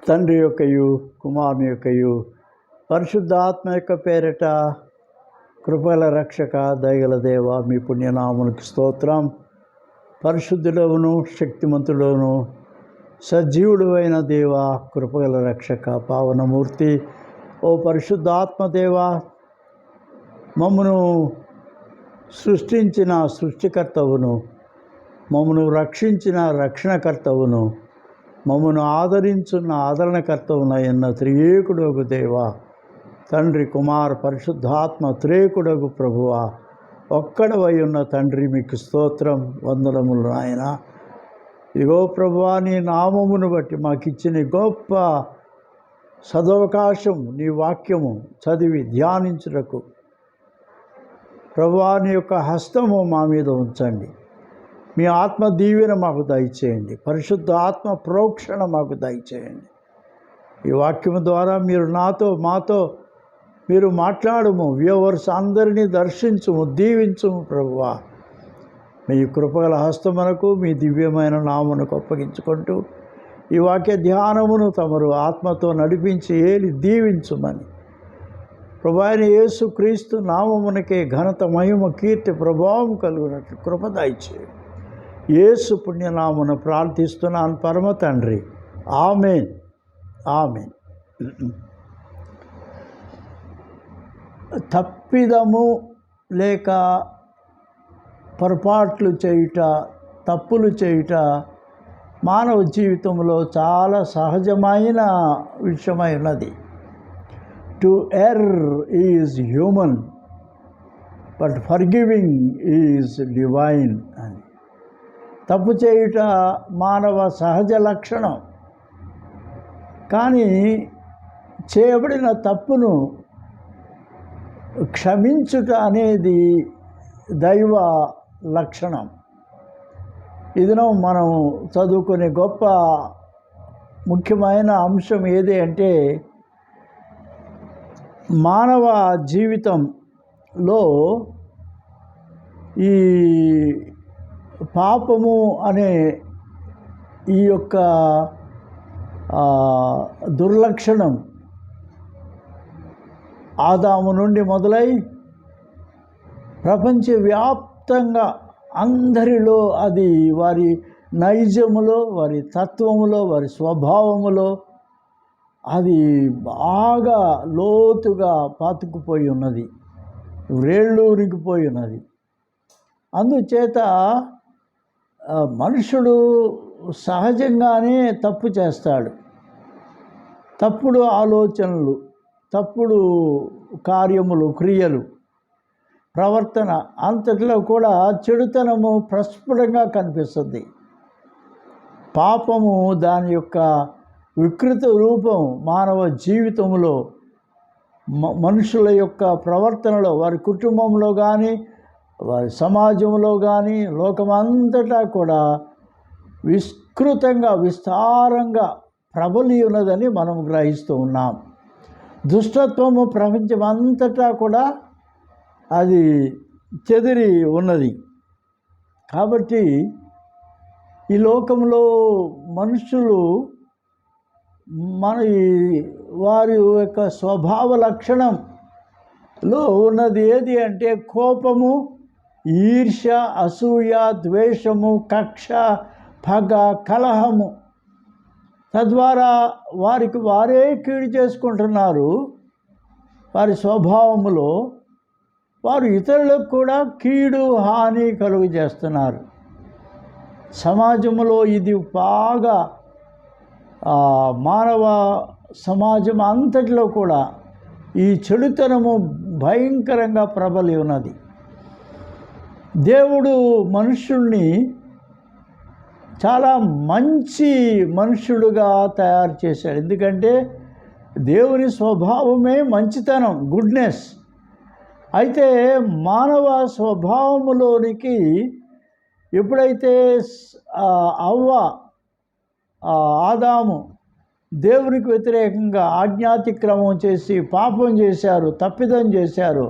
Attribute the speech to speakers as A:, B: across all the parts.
A: తండ్రి యొక్కయు కుమారుని యొక్కయు పరిశుద్ధాత్మ యొక్క పేరిట కృపల రక్షక దయగల దేవ మీ పుణ్యనామునికి స్తోత్రం. పరిశుద్ధుడవును శక్తిమంతుడవును సజీవుడు అయిన దేవ, కృపగల రక్షక పావనమూర్తి, ఓ పరిశుద్ధాత్మ దేవ, మమ్మను సృష్టించిన సృష్టికర్తవును, మమ్మను రక్షించిన రక్షణకర్తవును, మమ్మను ఆదరించున్న ఆదరణకర్తవునైన త్రియేకుడగు దేవ, తండ్రి కుమార పరిశుద్ధాత్మ త్రియేకుడగు ప్రభువా, ఒక్కడవై ఉన్న తండ్రి మీకు స్తోత్రం, వందనములు నాయన. ఇదిగో ప్రభువా, నీ నామమును బట్టి మాకిచ్చిన గొప్ప సదవకాశం, నీ వాక్యము చదివి ధ్యానించుటకు ప్రభువా, నీ యొక్క హస్తము మా మీద ఉంచండి. మీ ఆత్మ దీవెన మాకు దయచేయండి. పరిశుద్ధ ఆత్మ ప్రోక్షణ మాకు దయచేయండి. ఈ వాక్యము ద్వారా మీరు మాతో మీరు మాట్లాడము, వ్యూవర్స్ అందరినీ దర్శించుము, దీవించుము ప్రభువా. మీ కృపగల హస్తమునకు మీ దివ్యమైన నామమునకు అప్పగించుకుంటూ ఈ వాక్య ధ్యానమును తమరు ఆత్మతో నడిపించి ఏలి దీవించుమని ప్రభువా యేసు క్రీస్తు నామమునకే ఘనత, మహిమ, కీర్తి, ప్రభావం కలుగునట్లు కృప దయచేయండి. యేసు పుణ్యనామమున ప్రార్థిస్తున్నాను పరమ తండ్రి, ఆమేన్, ఆమేన్. తప్పిదము లేక పొరపాట్లు చేయుట, తప్పులు చేయుట మానవ జీవితంలో చాలా సహజమైన విషయమై ఉన్నది. To err is human but forgiving is divine అని. తప్పు చేయుట మానవ సహజ లక్షణం, కానీ చేయబడిన తప్పును క్షమించుట అనేది దైవ లక్షణం. ఇదినో మనం చదువుకునే గొప్ప ముఖ్యమైన అంశం ఏది అంటే, మానవ జీవితంలో ఈ పాపము అనే ఈ యొక్క దుర్లక్షణం ఆదాము నుండి మొదలై ప్రపంచవ్యాప్తంగా అందరిలో అది వారి నైజములో, వారి తత్వములో, వారి స్వభావములో అది బాగా లోతుగా పాతుకుపోయి ఉన్నది, వ్రేళ్ళూరికిపోయి ఉన్నది. అందుచేత మనుషుడు సహజంగానే తప్పు చేస్తాడు. తప్పుడు ఆలోచనలు, తప్పుడు కార్యములు, క్రియలు, ప్రవర్తన అంతట్లో కూడా చెడుతనము ప్రస్ఫుటంగా కనిపిస్తుంది. పాపము దాని యొక్క వికృత రూపం మానవ జీవితంలో, మనుషుల యొక్క ప్రవర్తనలో, వారి కుటుంబంలో కానీ, వారి సమాజంలో కానీ, లోకమంతటా కూడా విస్తృతంగా, విస్తారంగా ప్రబలి ఉన్నదని మనం గ్రహిస్తూ ఉన్నాం. దుష్టత్వము ప్రపంచమంతటా కూడా అది చెదిరి ఉన్నది. కాబట్టి ఈ లోకంలో మనుషులు వారి యొక్క స్వభావ లక్షణంలో ఉన్నది ఏది అంటే కోపము, ఈర్ష్య, అసూయ, ద్వేషము, కక్ష, పగ, కలహము. తద్వారా వారికి వారే కీడు చేసుకుంటున్నారు. వారి స్వభావములో వారు ఇతరులకు కూడా కీడు, హాని కలుగు చేస్తున్నారు. సమాజంలో ఇది బాగా మానవ సమాజం అంతటిలో కూడా ఈ చెడుతనము భయంకరంగా ప్రబలి ఉన్నది. దేవుడు మనుష్యుణ్ణి చాలా మంచి మనుష్యుడుగా తయారు చేశాడు. ఎందుకంటే దేవుని స్వభావమే మంచితనం, గుడ్నెస్. అయితే మానవ స్వభావములోనికి ఎప్పుడైతే ఆదాము దేవునికి వ్యతిరేకంగా ఆజ్ఞాతిక్రమం చేసి పాపం చేశారు, తప్పిదం చేశారు,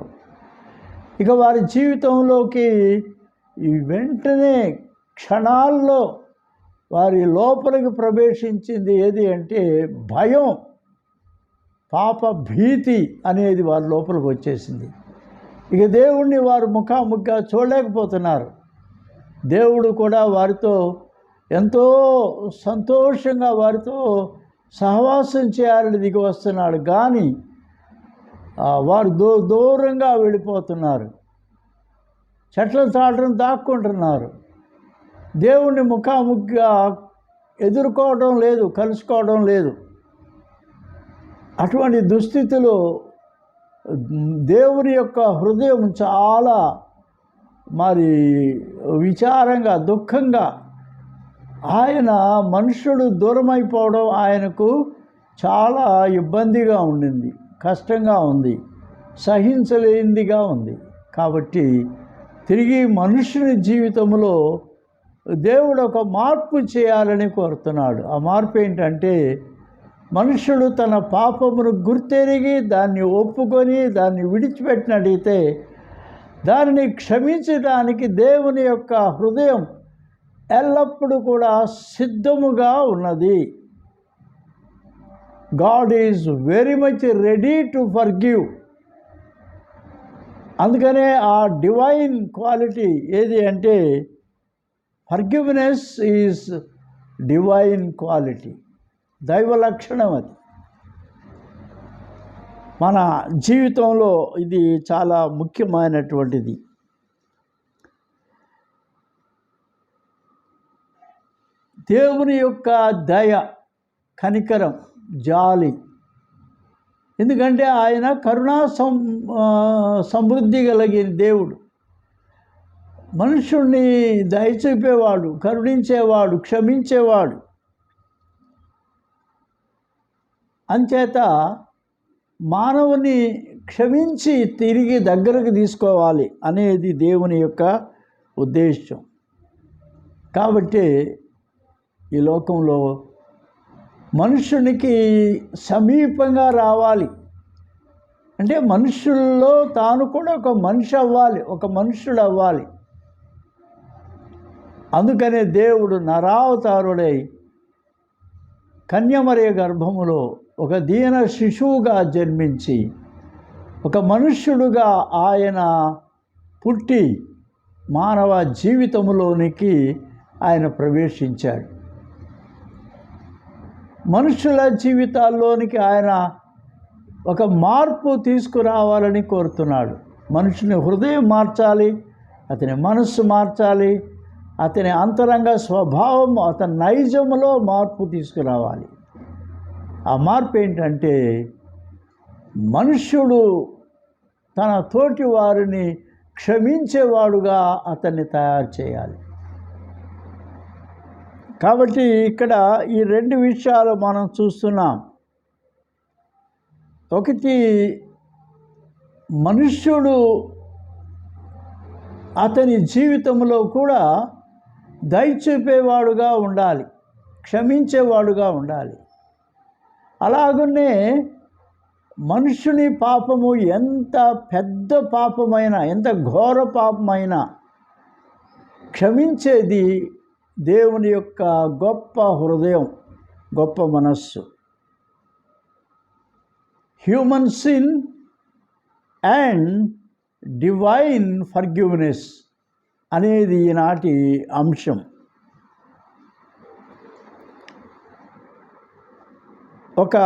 A: ఇక వారి జీవితంలోకి ఈ వెంటనే క్షణాల్లో వారి లోపలికి ప్రవేశించింది ఏది అంటే భయం, పాప భీతి అనేది వారి లోపలికి వచ్చేసింది. ఇక దేవుణ్ణి వారు ముఖాముఖిగా చూడలేకపోతున్నారు. దేవుడు కూడా వారితో ఎంతో సంతోషంగా వారితో సహవాసం చేయాలని దిగి వస్తున్నాడు, కానీ వారు దూరంగా వెళ్ళిపోతున్నారు. చెట్ల చాటును దాక్కుంటున్నారు. దేవుణ్ణి ముఖాముఖిగా ఎదుర్కోవడం లేదు, కలుసుకోవడం లేదు. అటువంటి దుస్థితిలో దేవుని యొక్క హృదయం చాలా విచారంగా, దుఃఖంగా, ఆయన మనుషుడు దూరమైపోవడం ఆయనకు చాలా ఇబ్బందిగా ఉండింది, కష్టంగా ఉంది, సహించలేనిదిగా ఉంది. కాబట్టి తిరిగి మనుషుని జీవితంలో దేవుడు ఒక మార్పు చేయాలని కోరుతున్నాడు. ఆ మార్పు ఏంటంటే మనుషుడు తన పాపమును గుర్తెరిగి దాన్ని ఒప్పుకొని దాన్ని విడిచిపెట్టినట్టయితే దానిని క్షమించడానికి దేవుని యొక్క హృదయం ఎల్లప్పుడూ కూడా సిద్ధముగా ఉన్నది. God is very much ready to forgive. అందుకనే ఆ డివైన్ క్వాలిటీ ఏది అంటే ఫర్గివ్నెస్ ఈజ్ డివైన్ క్వాలిటీ, దైవ లక్షణం. అది మన జీవితంలో ఇది చాలా ముఖ్యమైనటువంటిది. దేవుని యొక్క దయ, కనికరం, జాలి. ఎందుకంటే ఆయన కరుణా సమృద్ధి కలిగిన దేవుడు. మనుషుణ్ణి దయ చూపేవాడు, కరుణించేవాడు, క్షమించేవాడు. అంచేత మానవుని క్షమించి తిరిగి దగ్గరకు తీసుకోవాలి అనేది దేవుని యొక్క ఉద్దేశం. కాబట్టి ఈ లోకంలో మనుషునికి సమీపంగా రావాలి అంటే మనుషుల్లో తాను కూడా ఒక మనిషి అవ్వాలి, ఒక మనుషుడు అవ్వాలి. అందుకనే దేవుడు నరావతారుడై కన్యమరియ గర్భములో ఒక దీన శిశువుగా జన్మించి ఒక మనుష్యుడుగా ఆయన పుట్టి మానవ జీవితంలోనికి ఆయన ప్రవేశించాడు. మనుషుల జీవితాల్లోనికి ఆయన ఒక మార్పు తీసుకురావాలని కోరుతున్నాడు. మనుషుని హృదయం మార్చాలి, అతని మనస్సు మార్చాలి, అతని అంతరంగ స్వభావం, అతని నైజములో మార్పు తీసుకురావాలి. ఆ మార్పు ఏంటంటే మనుష్యుడు తన తోటి వారిని క్షమించేవాడుగా అతన్ని తయారు చేయాలి. కాబట్టి ఇక్కడ ఈ రెండు విషయాలు మనం చూస్తున్నాం. ఒకటి, మనుష్యుడు అతని జీవితంలో కూడా దయ చూపేవాడుగా ఉండాలి, క్షమించేవాడుగా ఉండాలి. అలాగనే మనుషుని పాపము ఎంత పెద్ద పాపమైనా, ఎంత ఘోర పాపమైనా క్షమించేది దేవుని యొక్క గొప్ప హృదయం, గొప్ప మనస్సు. Human sin and divine forgiveness అనేది ఈనాటి అంశం. ఒక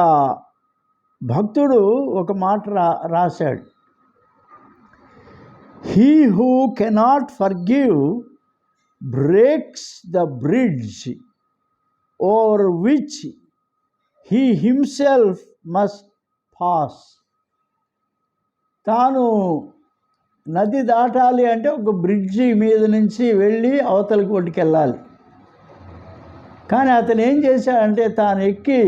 A: భక్తుడు ఒక మాట రాశాడు, he who cannot forgive breaks the bridge over which he himself must pass. తాను నది దాటాలి అంటే ఒక బ్రిడ్జి మీద నుంచి వెళ్ళి అవతలకి ఒడ్డుకెళ్ళాలి. కానీ అతను ఏం చేశాడంటే తాను ఎక్కి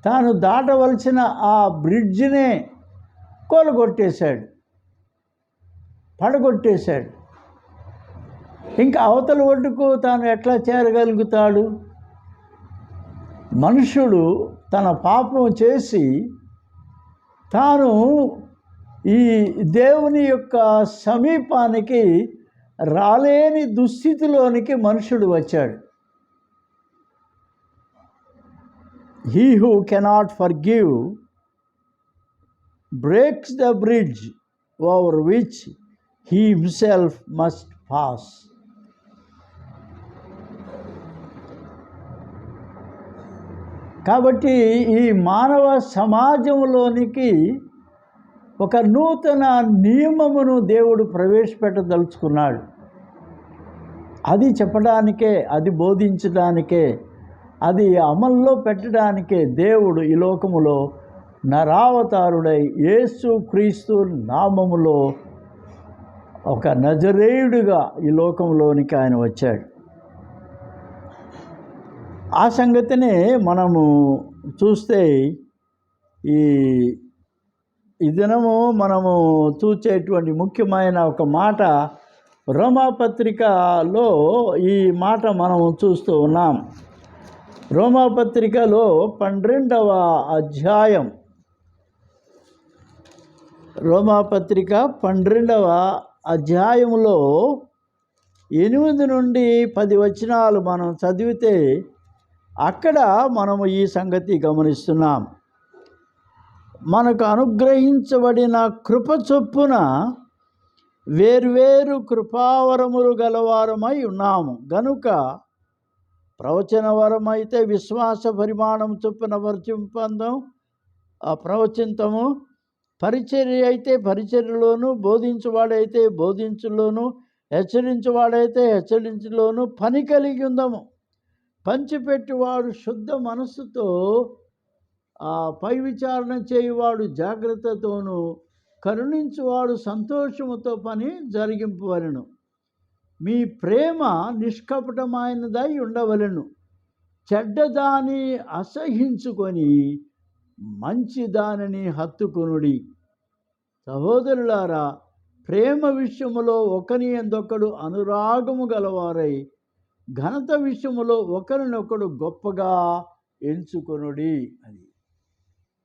A: తాను దాటవలసిన ఆ బ్రిడ్జినే కూలగొట్టేశాడు, పడగొట్టేశాడు. ఇంకా అవతల ఒడ్డుకు తాను ఎట్లా చేరగలుగుతాడు? మనుషుడు తన పాపం చేసి తాను ఈ దేవుని యొక్క సమీపానికి రాలేని దుస్థితిలోనికి మనుషుడు వచ్చాడు. He who cannot forgive breaks the bridge over which he himself must pass. కాబట్టి ఈ మానవ సమాజంలోనికి ఒక నూతన నియమమును దేవుడు ప్రవేశపెట్టదలుచుకున్నాడు. అది చెప్పడానికే, అది బోధించడానికే, అది అమల్లో పెట్టడానికే దేవుడు ఈ లోకములో నరావతారుడై యేసు క్రీస్తు నామములో ఒక నజరేయుడిగా ఈ లోకంలోనికి ఆయన వచ్చాడు. ఆ సంగతినే మనము చూస్తే ఈ దినము మనము చూసేటువంటి ముఖ్యమైన ఒక మాట రోమాపత్రికలో ఈ మాట మనము చూస్తూ ఉన్నాం. రోమాపత్రికలో 12వ అధ్యాయం, రోమాపత్రిక 12వ అధ్యాయంలో 8 నుండి 10 వచనాలు మనం చదివితే అక్కడ మనము ఈ సంగతి గమనిస్తున్నాం. మనకు అనుగ్రహించబడిన కృప చొప్పున వేర్వేరు కృపావరములు గలవారమై ఉన్నాము గనుక ప్రవచన వరం అయితే విశ్వాస పరిమాణం చొప్పున ప్రవచింతము, పరిచర్య అయితే పరిచర్యలోను, బోధించువాడైతే బోధించులోను, హెచ్చరించువాడైతే హెచ్చరించులోను పని కలిగి ఉందాము. పంచిపెట్టువాడు శుద్ధ మనస్సుతో, పై విచారణ చేయువాడు జాగ్రత్తతోనూ, కరుణించువాడు సంతోషముతో పని జరిగింపవలెను. మీ ప్రేమ నిష్కపటమైనదై ఉండవలెను. చెడ్డదాని అసహించుకొని మంచి దానిని హత్తుకొనుడి. సహోదరులారా, ప్రేమ విషయములో ఒకని యందొకడు అనురాగము గలవారై ఘనత విషయములో ఒకరినొకడు గొప్పగా ఎంచుకొనుడి. అది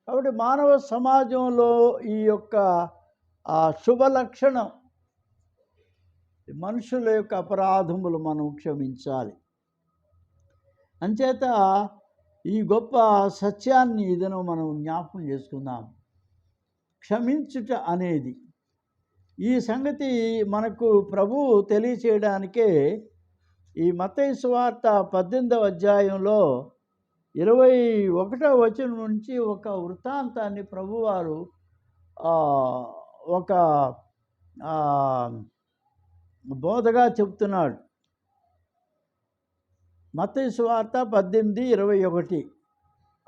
A: కాబట్టి మానవ సమాజంలో ఈ యొక్క శుభ లక్షణం, మనుషుల యొక్క అపరాధములు మనం క్షమించాలి. అంచేత ఈ గొప్ప సత్యాన్ని ఇదను మనం జ్ఞాపకం చేసుకుందాం. క్షమించుట అనేది ఈ సంగతి మనకు ప్రభువు తెలియచేయడానికే ఈ మత్తయి సువార్త 18వ అధ్యాయంలో 21వ వచనం నుంచి ఒక వృత్తాంతాన్ని ప్రభువారు ఒక బోధగా చెప్తున్నాడు. మత్తయి సువార్త 18:21.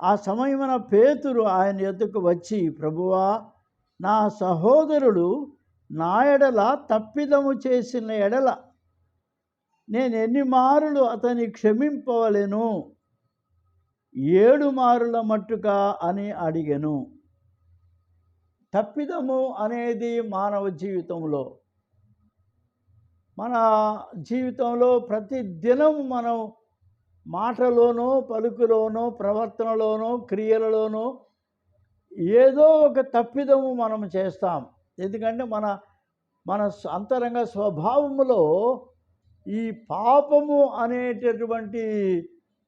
A: ఆ సమయమున పేతురు ఆయన యొద్దకు వచ్చి, ప్రభువా, నా సహోదరుడు నా ఎడల తప్పిదము చేసిన ఎడల నేను ఎన్ని మారులు అతని క్షమింపవలెను? 7 మారుల మట్టుగా అని అడిగెను. తప్పిదము అనేది మానవ జీవితంలో, మన జీవితంలో ప్రతి దినం మనం మాటలోనో, పలుకులోనో, ప్రవర్తనలోనో, క్రియలలోనో ఏదో ఒక తప్పిదము మనం చేస్తాం. ఎందుకంటే మన అంతరంగ స్వభావములో ఈ పాపము అనేటటువంటి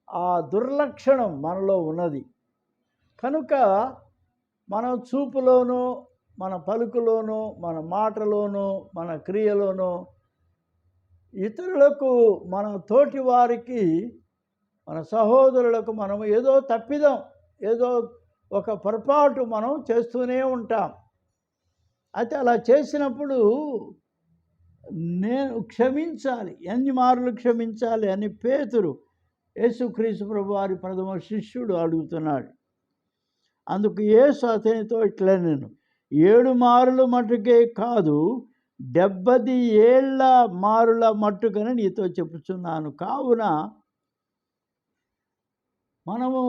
A: ఆ దుర్లక్షణం మనలో ఉన్నది. కనుక మన చూపులోనూ, మన పలుకులోనూ, మన మాటలోనూ, మన క్రియలోనూ ఇతరులకు, మన తోటి వారికి, మన సహోదరులకు మనం ఏదో తప్పిదం, ఏదో ఒక పొరపాటు మనం చేస్తూనే ఉంటాం. అయితే అలా చేసినప్పుడు నేను క్షమించాలి, ఎన్ని మార్లు క్షమించాలి అని పేతురు యేసుక్రీస్తు ప్రభు వారి ప్రథమ శిష్యుడు అడుగుతున్నాడు. అందుకు యేసు అతనితో ఇట్లా, నేను 7 మారుల మట్టుకే కాదు 70 ఏళ్ల మారుల మట్టుకని నీతో చెప్పుచున్నాను. కావున మనము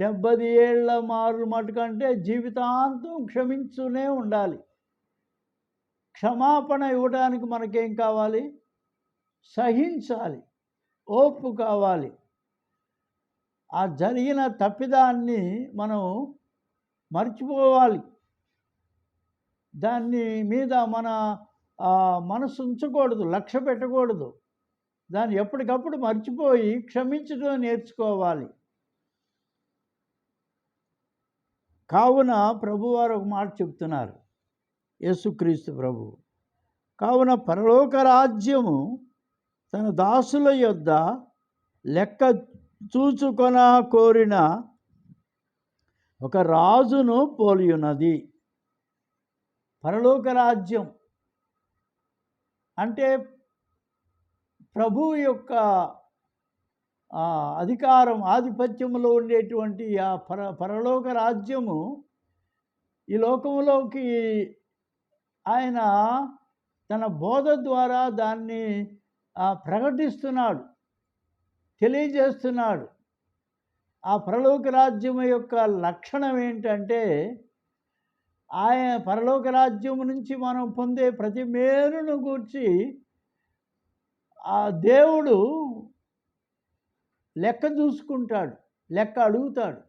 A: 70 ఏళ్ల మారుల మట్టుకంటే జీవితాంతం క్షమించునే ఉండాలి. క్షమాపణ ఇవ్వడానికి మనకేం కావాలి? సహించాలి, ఓర్పు కావాలి. ఆ జరిగిన తప్పిదాన్ని మనం మర్చిపోవాలి. దాన్ని మీద మన మనసు ఉంచకూడదు, లక్ష్య పెట్టకూడదు. దాన్ని ఎప్పటికప్పుడు మర్చిపోయి క్షమించడం నేర్చుకోవాలి. కావున ప్రభువారు ఒక మాట చెప్తున్నారు, యేసుక్రీస్తు ప్రభు. కావున పరలోక రాజ్యము తన దాసుల యొద్ద లెక్క చూచుకొన కోరిన ఒక రాజును పోలియున్నది. పరలోక రాజ్యం అంటే ప్రభువు యొక్క అధికారం, ఆధిపత్యంలో ఉండేటువంటి ఆ పరలోక రాజ్యము ఈ లోకంలోకి ఆయన తన బోధ ద్వారా దాన్ని ప్రకటిస్తున్నాడు, తెలియజేస్తున్నాడు. ఆ పరలోక రాజ్యం యొక్క లక్షణం ఏంటంటే, ఆయన పరలోక రాజ్యం నుంచి మనం పొందే ప్రతి మేలును గూర్చి ఆ దేవుడు లెక్క చూసుకుంటాడు, లెక్క అడుగుతాడు.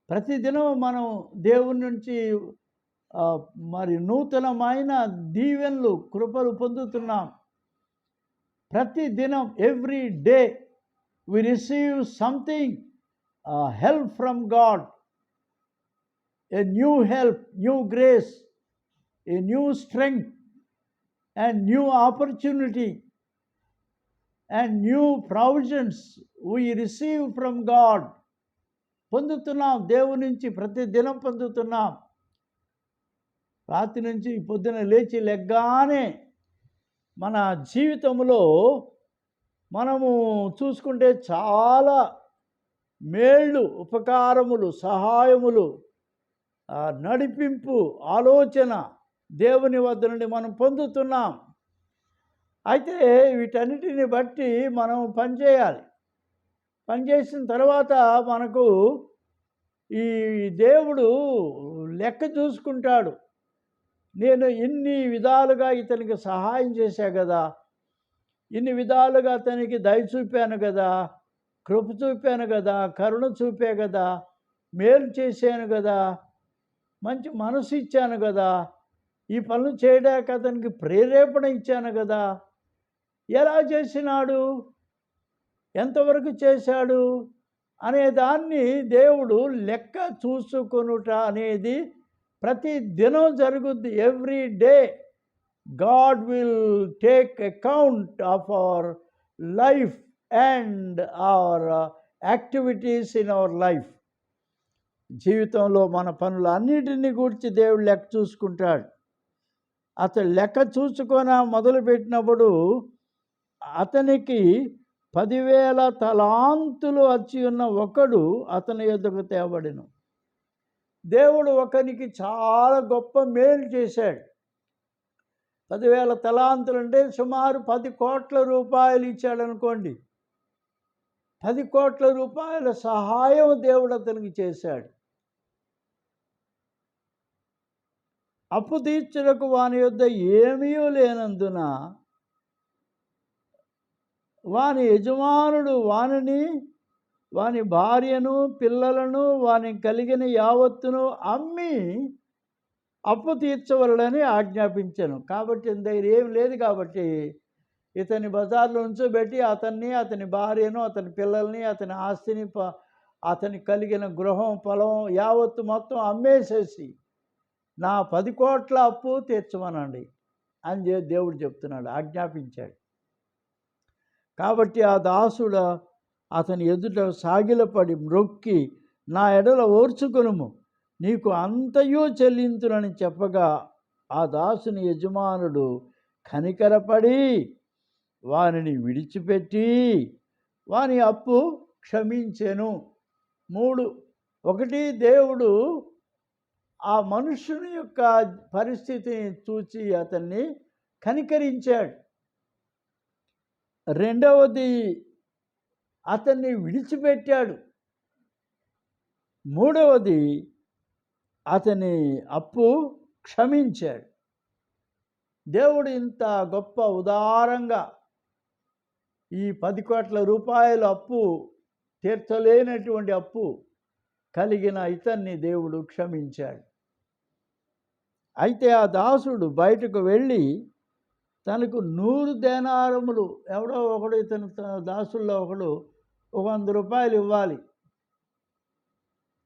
A: ప్రతిదినం మనం దేవుని నుంచి మరి నూతనమైన దీవెనలు, కృపలు పొందుతున్నాం. ప్రతిదినం every day we receive something, help from God, a new help, new grace, a new strength and new opportunity and new provisions we receive from God. పొందుతున్నాం, దేవుని నుంచి ప్రతిదినం పొందుతున్నాం. రాత్రి నుంచి పొద్దున లేచి లెగ్గానే మన జీవితంలో మనము చూసుకుంటే చాలా మేళ్ళు, ఉపకారములు, సహాయములు, నడిపింపు, ఆలోచన దేవుని వద్ద నుండి మనం పొందుతున్నాం. అయితే వీటన్నిటిని బట్టి మనం పనిచేయాలి. పనిచేసిన తర్వాత మనకు ఈ దేవుడు లెక్క చూసుకుంటాడు. నేను ఇన్ని విధాలుగా ఇతనికి సహాయం చేశా కదా, ఇన్ని విధాలుగా అతనికి దయ చూపాను కదా, కృప చూపాను కదా, కరుణ చూపే కదా, మేలు చేశాను కదా, మంచి మనసు ఇచ్చాను కదా, ఈ పనులు చేయడానికి అతనికి ప్రేరేపణ ఇచ్చాను కదా, ఎలా చేసినాడు, ఎంతవరకు చేశాడు అనే దాన్ని దేవుడు లెక్క చూసుకొనుట అనేది ప్రతి దినం జరుగుద్ది. Every day God will take account of our life and our activities in our life. జీవితంలో మన పనులు అన్నిటిని గురించి దేవుడు లెక్క చూసుకుంటాడు. అతడు లెక్క చూసుకొని మొదలుపెట్టినప్పుడు అతనికి 10,000 తలాంతులు వచ్చి ఉన్న ఒకడు అతని యొద్దకు తేబడెను. దేవుడు ఒకనికి చాలా గొప్ప మేలు చేశాడు. 10,000 తలాంతులు అంటే సుమారు 10 కోట్ల రూపాయలు ఇచ్చాడు అనుకోండి. 10 కోట్ల రూపాయల సహాయం దేవుడు అతనికి చేశాడు. అప్పు తీర్చుటకు వాని యొద్ద ఏమీ లేనందున వాని యజమానుడు వానిని, వాని భార్యను, పిల్లలను, వాని కలిగిన యావత్తును అమ్మి అప్పు తీర్చవలనని ఆజ్ఞాపించాను. కాబట్టి దగ్గర ఏం లేదు కాబట్టి ఇతని బజార్లో ఉంచోబెట్టి అతన్ని, అతని భార్యను, అతని పిల్లల్ని, అతని ఆస్తిని, అతని కలిగిన గృహం, పొలం యావత్తు మొత్తం అమ్మేసేసి నా 10 కోట్ల అప్పు తీర్చమనండి అని దేవుడు చెప్తున్నాడు, ఆజ్ఞాపించాడు. కాబట్టి ఆ దాసుడు అతని ఎదుట సాగిలపడి మ్రొక్కి, నా ఎడల ఓర్చుకొనుము, నీకు అంతయు చెల్లింతునని చెప్పగా ఆ దాసుని యజమానుడు కనికరపడి వానిని విడిచిపెట్టి వాని అప్పు క్షమించెను. 3. ఒకటి, దేవుడు ఆ మనుష్యుని యొక్క పరిస్థితిని చూచి అతన్ని కనికరించాడు. రెండవది, అతన్ని విడిచిపెట్టాడు. మూడవది, అతని అప్పు క్షమించాడు. దేవుడు ఇంత గొప్ప ఉదారంగా ఈ 10 కోట్ల రూపాయల అప్పు, తీర్చలేనటువంటి అప్పు కలిగిన ఇతన్ని దేవుడు క్షమించాడు. అయితే ఆ దాసుడు బయటకు వెళ్ళి తనకు 100 దేనారములు, ఎవడో ఒకడు ఇతని దాసుల్లో ఒకడు 100 రూపాయలు ఇవ్వాలి.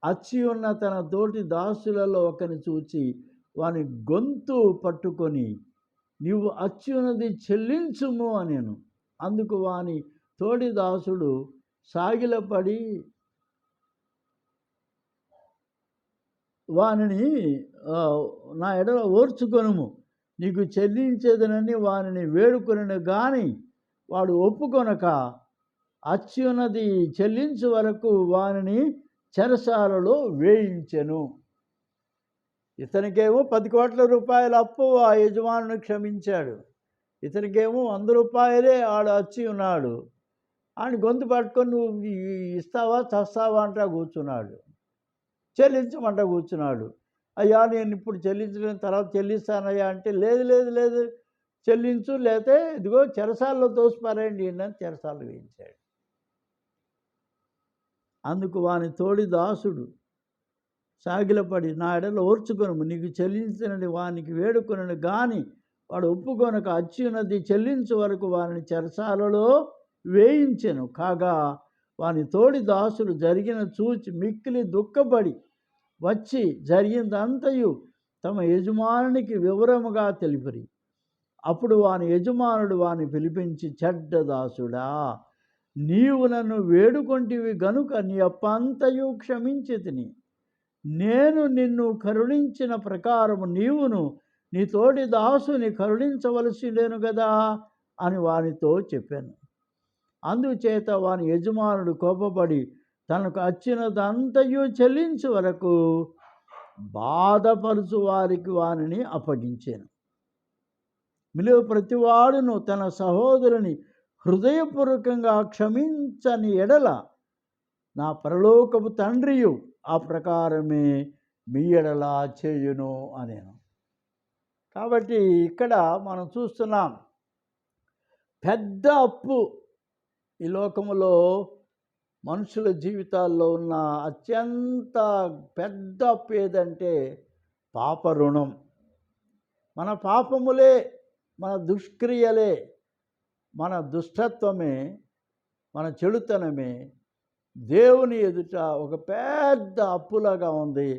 A: అచ్చి ఉన్న తన తోటి దాసులలో ఒకరిని చూచి వాని గొంతు పట్టుకొని, నీవు అచ్చి ఉన్నది చెల్లించుము అనెను. అందుకు వాని తోటి దాసుడు సాగిలపడి వానిని నా ఎడల ఓర్చుకొనుము, నీకు చెల్లించేదనని వానిని వేడుకొనెను గాని వాడు ఒప్పుకొనక అచ్చి ఉన్నది చెల్లించు వరకు వానిని చెరసాలలో వేయించెను. ఇతనికేమో 10 కోట్ల రూపాయల అప్పు ఆ యజమానుని క్షమించాడు. ఇతనికేమో 100 రూపాయలే ఆడు అచ్చి ఉన్నాడు. ఆయన గొంతు పట్టుకొని నువ్వు ఇస్తావా చస్తావా అంటా కూర్చున్నాడు. చెల్లించమంట కూర్చున్నాడు. అయ్యా నేను ఇప్పుడు చెల్లించలేని, తర్వాత చెల్లిస్తానయ్యా అంటే, లేదు లేదు లేదు చెల్లించు, లేతే ఇదిగో చెరసాల్లో తోసిపారేయండి అని చెరసాలు వేయించాడు. అందుకు వాని తోడి దాసుడు సాగిలపడి, నా ఎడల ఓర్చుకొనుము, నీకు చెల్లించినని వానికి వేడుకొనను గాని వాడు ఒప్పుకొనక అచ్చి ఉన్నది చెల్లించు వరకు వారిని చెరసాలలో వేయించెను. కాగా వాని తోడి దాసుడు జరిగిన చూచి మిక్కిలి దుఃఖపడి వచ్చి జరిగిందంతయు తమ యజమానునికి వివరముగా తెలిపిరి. అప్పుడు వాని యజమానుడు వాని పిలిపించి, చెడ్డ దాసుడా, నీవు నన్ను వేడుకొంటివి గనుక నీ అప్పంతయు క్షమించితిని. నేను నిన్ను కరుణించిన ప్రకారము నీవును నీ తోటి దాసుని కరుణించవలసిందేను కదా అని వానితో చెప్పాను. అందుచేత వాని యజమానుడు కోపపడి తనకు వచ్చినదంతయు చెల్లించు వరకు బాధపరుచు వారికి వానిని అప్పగించాను. మీలో ప్రతివాడును తన సహోదరుని హృదయపూర్వకంగా క్షమించని ఎడల నా పరలోకపు తండ్రియు ఆ ప్రకారమే మీ ఎడల చేయును అనేను. కాబట్టి ఇక్కడ మనం చూస్తున్నాం, పెద్ద అప్పు ఈ లోకములో మనుషుల జీవితాల్లో ఉన్న అత్యంత పెద్ద అప్పు ఏదంటే పాప రుణం. మన పాపములే, మన దుష్క్రియలే, మన దుష్టత్వమే, మన చెడుతనమే దేవుని ఎదుట ఒక పెద్ద అప్పులాగా ఉంది.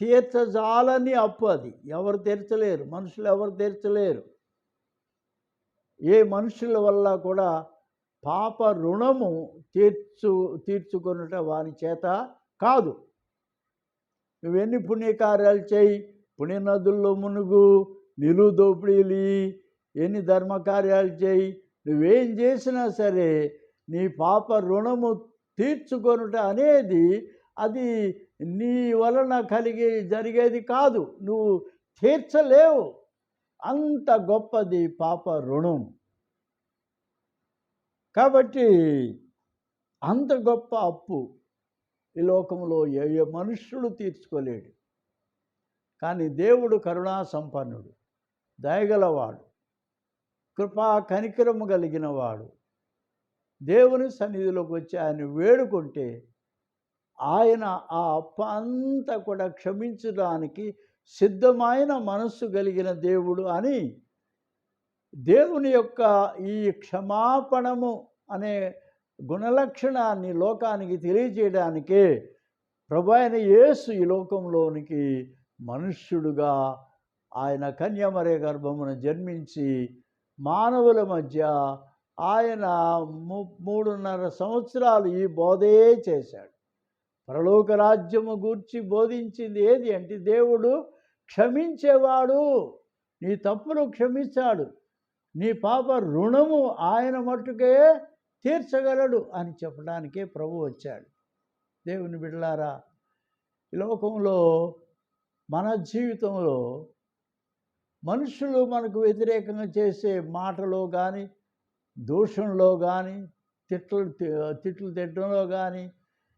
A: తీర్చజాలని అప్పు అది. ఎవరు తీర్చలేరు, మనుషులు ఎవరు తీర్చలేరు. ఏ మనుషుల వల్ల కూడా పాప రుణము తీర్చుకొనుట వాని చేత కాదు. నువ్వెన్ని పుణ్యకార్యాలు చేయి, పుణ్యనదుల్లో మునుగు, నిలువు దోపిడీలు, ఎన్ని ధర్మకార్యాలు చేయి, నువ్వేం చేసినా సరే నీ పాప రుణము తీర్చుకొనుట అనేది అది నీ వలన జరిగేది కాదు. నువ్వు తీర్చలేవు. అంత గొప్పది పాప రుణం. కాబట్టి అంత గొప్ప అప్పు ఈ లోకంలో ఏ మనుష్యుడు తీర్చుకోలేడు. కానీ దేవుడు కరుణా సంపన్నుడు, దయగలవాడు, కృపా కనికరము కలిగిన వాడు. దేవుని సన్నిధిలోకి వచ్చి ఆయన వేడుకుంటే ఆయన ఆ అప్పు అంతా కూడా క్షమించడానికి సిద్ధమైన మనస్సు కలిగిన దేవుడు అని దేవుని యొక్క ఈ క్షమాపణము అనే గుణలక్షణాన్ని లోకానికి తెలియజేయడానికే ప్రభు అయిన యేసు ఈ లోకంలోనికి మనుష్యుడుగా ఆయన కన్యమరే గర్భమున జన్మించి మానవుల మధ్య ఆయన 3.5 సంవత్సరాలు ఈ బోధే చేశాడు. పరలోక రాజ్యము గూర్చి బోధించింది ఏది అంటే, దేవుడు క్షమించేవాడు, నీ తప్పులు క్షమించాడు, నీ పాప రుణము ఆయన మట్టుకే తీర్చగలడు అని చెప్పడానికే ప్రభు వచ్చాడు. దేవుని బిడ్డలారా, ఈ లోకంలో మన జీవితంలో మనుషులు మనకు వ్యతిరేకంగా చేసే మాటలో కానీ, దూషణలో కానీ, తిట్లు తిట్టడంలో కానీ,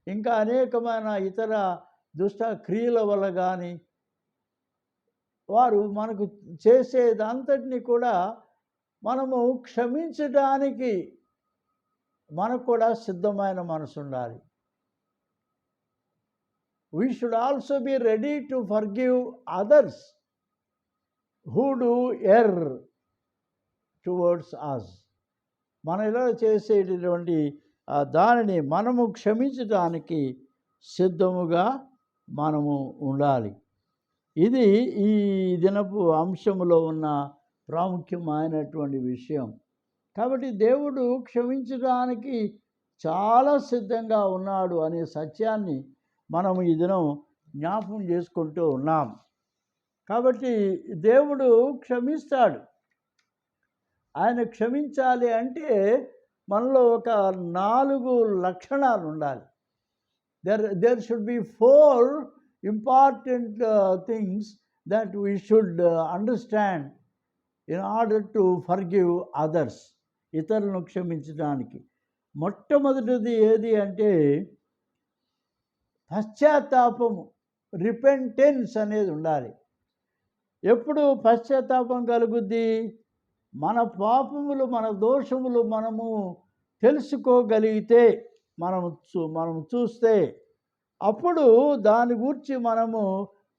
A: ఇంకా అనేకమైన ఇతర దుష్ట క్రియల వల్ల కానీ వారు మనకు చేసేదంతటినీ కూడా మనము క్షమించడానికి మనకు కూడా సిద్ధమైన మనసు ఉండాలి. We should also be ready to forgive others who do err towards us. మనం ఇలా చేసేటటువంటి దానిని మనము క్షమించడానికి సిద్ధముగా మనము ఉండాలి. ఇది ఈ దినపు అంశములో ఉన్న ప్రాముఖ్యమైనటువంటి విషయం. కాబట్టి దేవుడు క్షమించడానికి చాలా సిద్ధంగా ఉన్నాడు అనే సత్యాన్ని మనం ఈ దినం జ్ఞాపకం చేసుకుంటూ ఉన్నాం. కాబట్టి దేవుడు క్షమిస్తాడు. ఆయన క్షమించాలి అంటే మనలో ఒక 4 లక్షణాలు ఉండాలి. There should be 4 important things that we should understand in order to forgive others. ఇతరులను క్షమించడానికి మొట్టమొదటిది ఏది అంటే పశ్చాత్తాపము, రిపెంటెన్స్ అనేది ఉండాలి. ఎప్పుడు పశ్చాత్తాపం కలుగుద్ది? మన పాపములు, మన దోషములు మనము తెలుసుకోగలిగితే, మనం చూస్తే అప్పుడు దాని గురించి మనము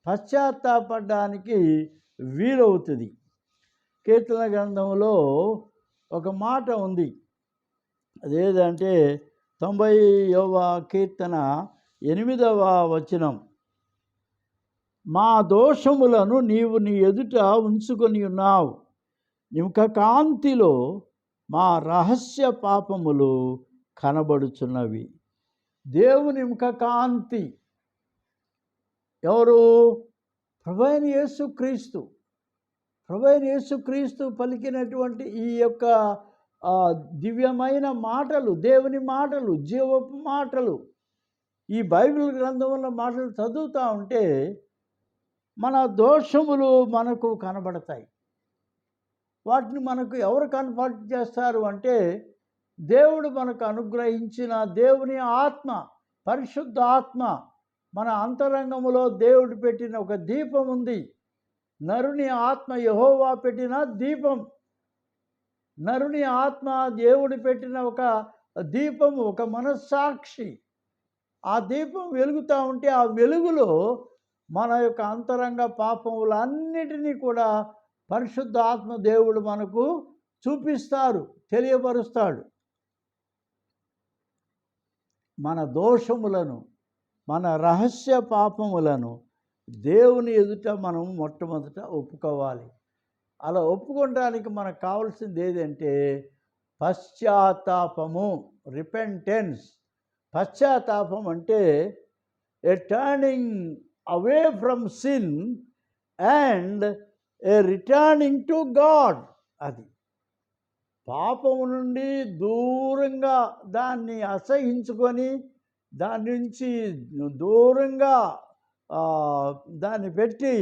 A: పశ్చాత్తాపడడానికి వీలవుతుంది. కీర్తన గ్రంథంలో ఒక మాట ఉంది. అదేదంటే 90వ కీర్తన 8వ వచనం, మా దోషములను నీవు నీ ఎదుట ఉంచుకొని ఉన్నావు, నిముఖ కాంతిలో మా రహస్య పాపములు కనబడుచున్నవి. దేవుని ముఖ కాంతి ఎవరు? ప్రభువైన యేసుక్రీస్తు. ప్రభువైన యేసుక్రీస్తు పలికినటువంటి ఈ యొక్క దివ్యమైన మాటలు, దేవుని మాటలు, జీవపు మాటలు, ఈ బైబిల్ గ్రంథంలో మాటలు చదువుతూ ఉంటే మన దోషములు మనకు కనబడతాయి. వాటిని మనకు ఎవరు కన్ఫర్ట్ చేస్తారు అంటే దేవుడు మనకు అనుగ్రహించిన దేవుని ఆత్మ, పరిశుద్ధ ఆత్మ. మన అంతరంగములో దేవుడు పెట్టిన ఒక దీపం ఉంది. నరుని ఆత్మ యెహోవా పెట్టిన దీపం. నరుని ఆత్మ దేవుడు పెట్టిన ఒక దీపము, ఒక మనస్సాక్షి. ఆ దీపం వెలుగుతూ ఉంటే ఆ వెలుగులో మన యొక్క అంతరంగ పాపములన్నిటినీ కూడా పరిశుద్ధ ఆత్మ దేవుడు మనకు చూపిస్తారు, తెలియపరుస్తాడు. మన దోషములను, మన రహస్య పాపములను దేవుని ఎదుట మనం మొట్టమొదట ఒప్పుకోవాలి. అలా ఒప్పుకోవడానికి మనకు కావాల్సింది ఏదంటే పశ్చాత్తాపము, రిపెంటెన్స్. పశ్చాత్తాపం అంటే ఏ turning away from sin and A returning to God. అది పాపము నుండి దూరంగా దాన్ని అసహించుకొని దాని నుంచి దూరంగా దాన్ని పెట్టి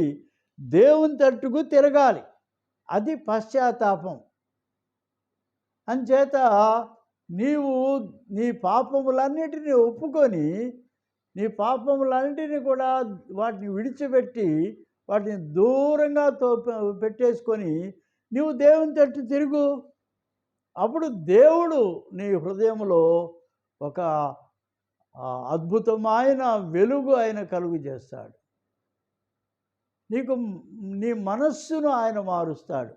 A: దేవుని తట్టుకు తిరగాలి. అది పశ్చాత్తాపం. అంచేత నీవు నీ పాపములన్నిటినీ ఒప్పుకొని, నీ పాపములన్నిటినీ కూడా వాటిని విడిచిపెట్టి వాటిని దూరంగా పెట్టేసుకొని నీవు దేవుని తట్టు తిరుగు. అప్పుడు దేవుడు నీ హృదయంలో ఒక అద్భుతమైన వెలుగు ఆయన కలుగు చేస్తాడు. నీకు నీ మనస్సును ఆయన మారుస్తాడు.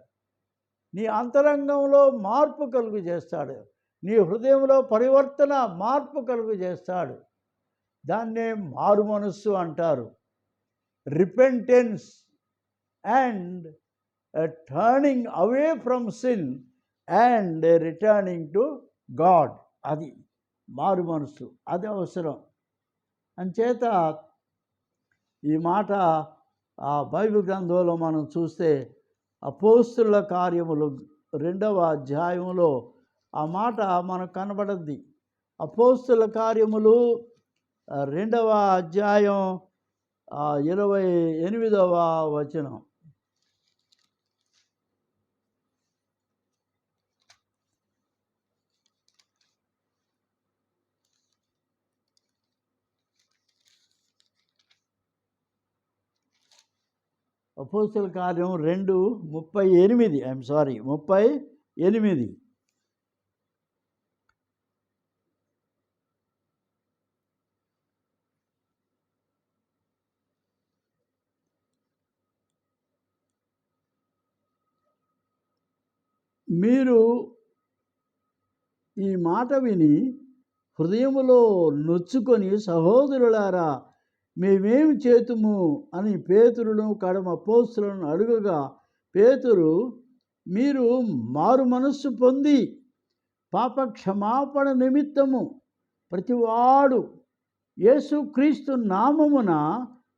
A: నీ అంతరంగంలో మార్పు కలుగు చేస్తాడు. నీ హృదయంలో పరివర్తన, మార్పు కలుగు చేస్తాడు. దాన్నే మారు మనస్సు అంటారు. Repentance and turning away from sin and returning to God. అది మారు మనసు, అది అవసరం. అంచేత ఈ మాట బైబిల్ గ్రంథంలో మనం చూస్తే అపోస్తుల కార్యములు 2వ అధ్యాయంలో ఆ మాట మనకు కనబడద్ది. అపోస్తుల కార్యములు 2వ అధ్యాయం 28వ వచనం. అపోస్తుల కార్యం 2:38. 38. మీరు ఈ మాట విని హృదయములో నొచ్చుకొని, సహోదరులారా మేమేమి చేతుము అని పేతురును కడమ అపోస్తలులను అడుగగా, పేతురు, మీరు మారు మనస్సు పొంది పాప క్షమాపణ నిమిత్తము ప్రతివాడు యేసుక్రీస్తు నామమున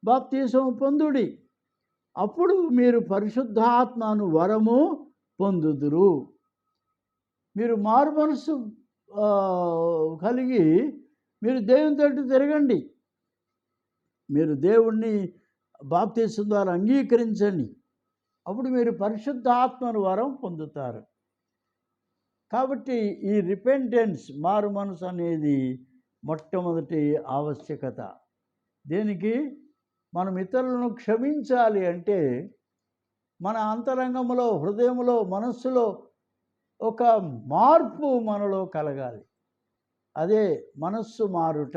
A: బాప్తిసం పొందుడి, అప్పుడు మీరు పరిశుద్ధాత్మను వరము పొందుదురు. మీరు మారు మనస్సు కలిగి మీరు దేవుని తట్టు తిరగండి, మీరు దేవుణ్ణి బాప్తిసం ద్వారా అంగీకరించండి, అప్పుడు మీరు పరిశుద్ధాత్మను వరం పొందుతారు. కాబట్టి ఈ రిపెంటెన్స్, మారు మనసు అనేది మొట్టమొదటి ఆవశ్యకత. దేనికి? మనం ఇతరులను క్షమించాలి అంటే మన అంతరంగంలో, హృదయంలో, మనస్సులో ఒక మార్పు మనలో కలగాలి. అదే మనస్సు మారుట,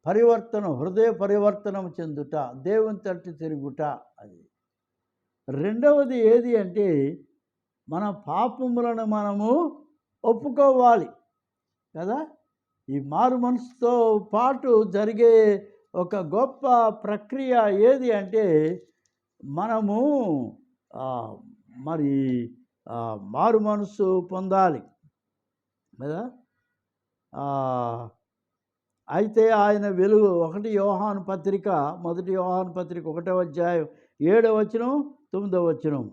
A: పరివర్తనం, హృదయ పరివర్తనం చెందుట, దేవుని తట్టు తిరుగుట. అది రెండవది ఏది అంటే మన పాపములను మనము ఒప్పుకోవాలి కదా. ఈ మారు మనసుతో పాటు జరిగే ఒక గొప్ప ప్రక్రియ ఏది అంటే మనము మరి మారు మనసు పొందాలి కదా. అయితే ఆయన వెలుగు 1 యోహాను పత్రిక 1 యోహాను పత్రిక 1వ అధ్యాయం 7వ వచనం 9వ వచనం.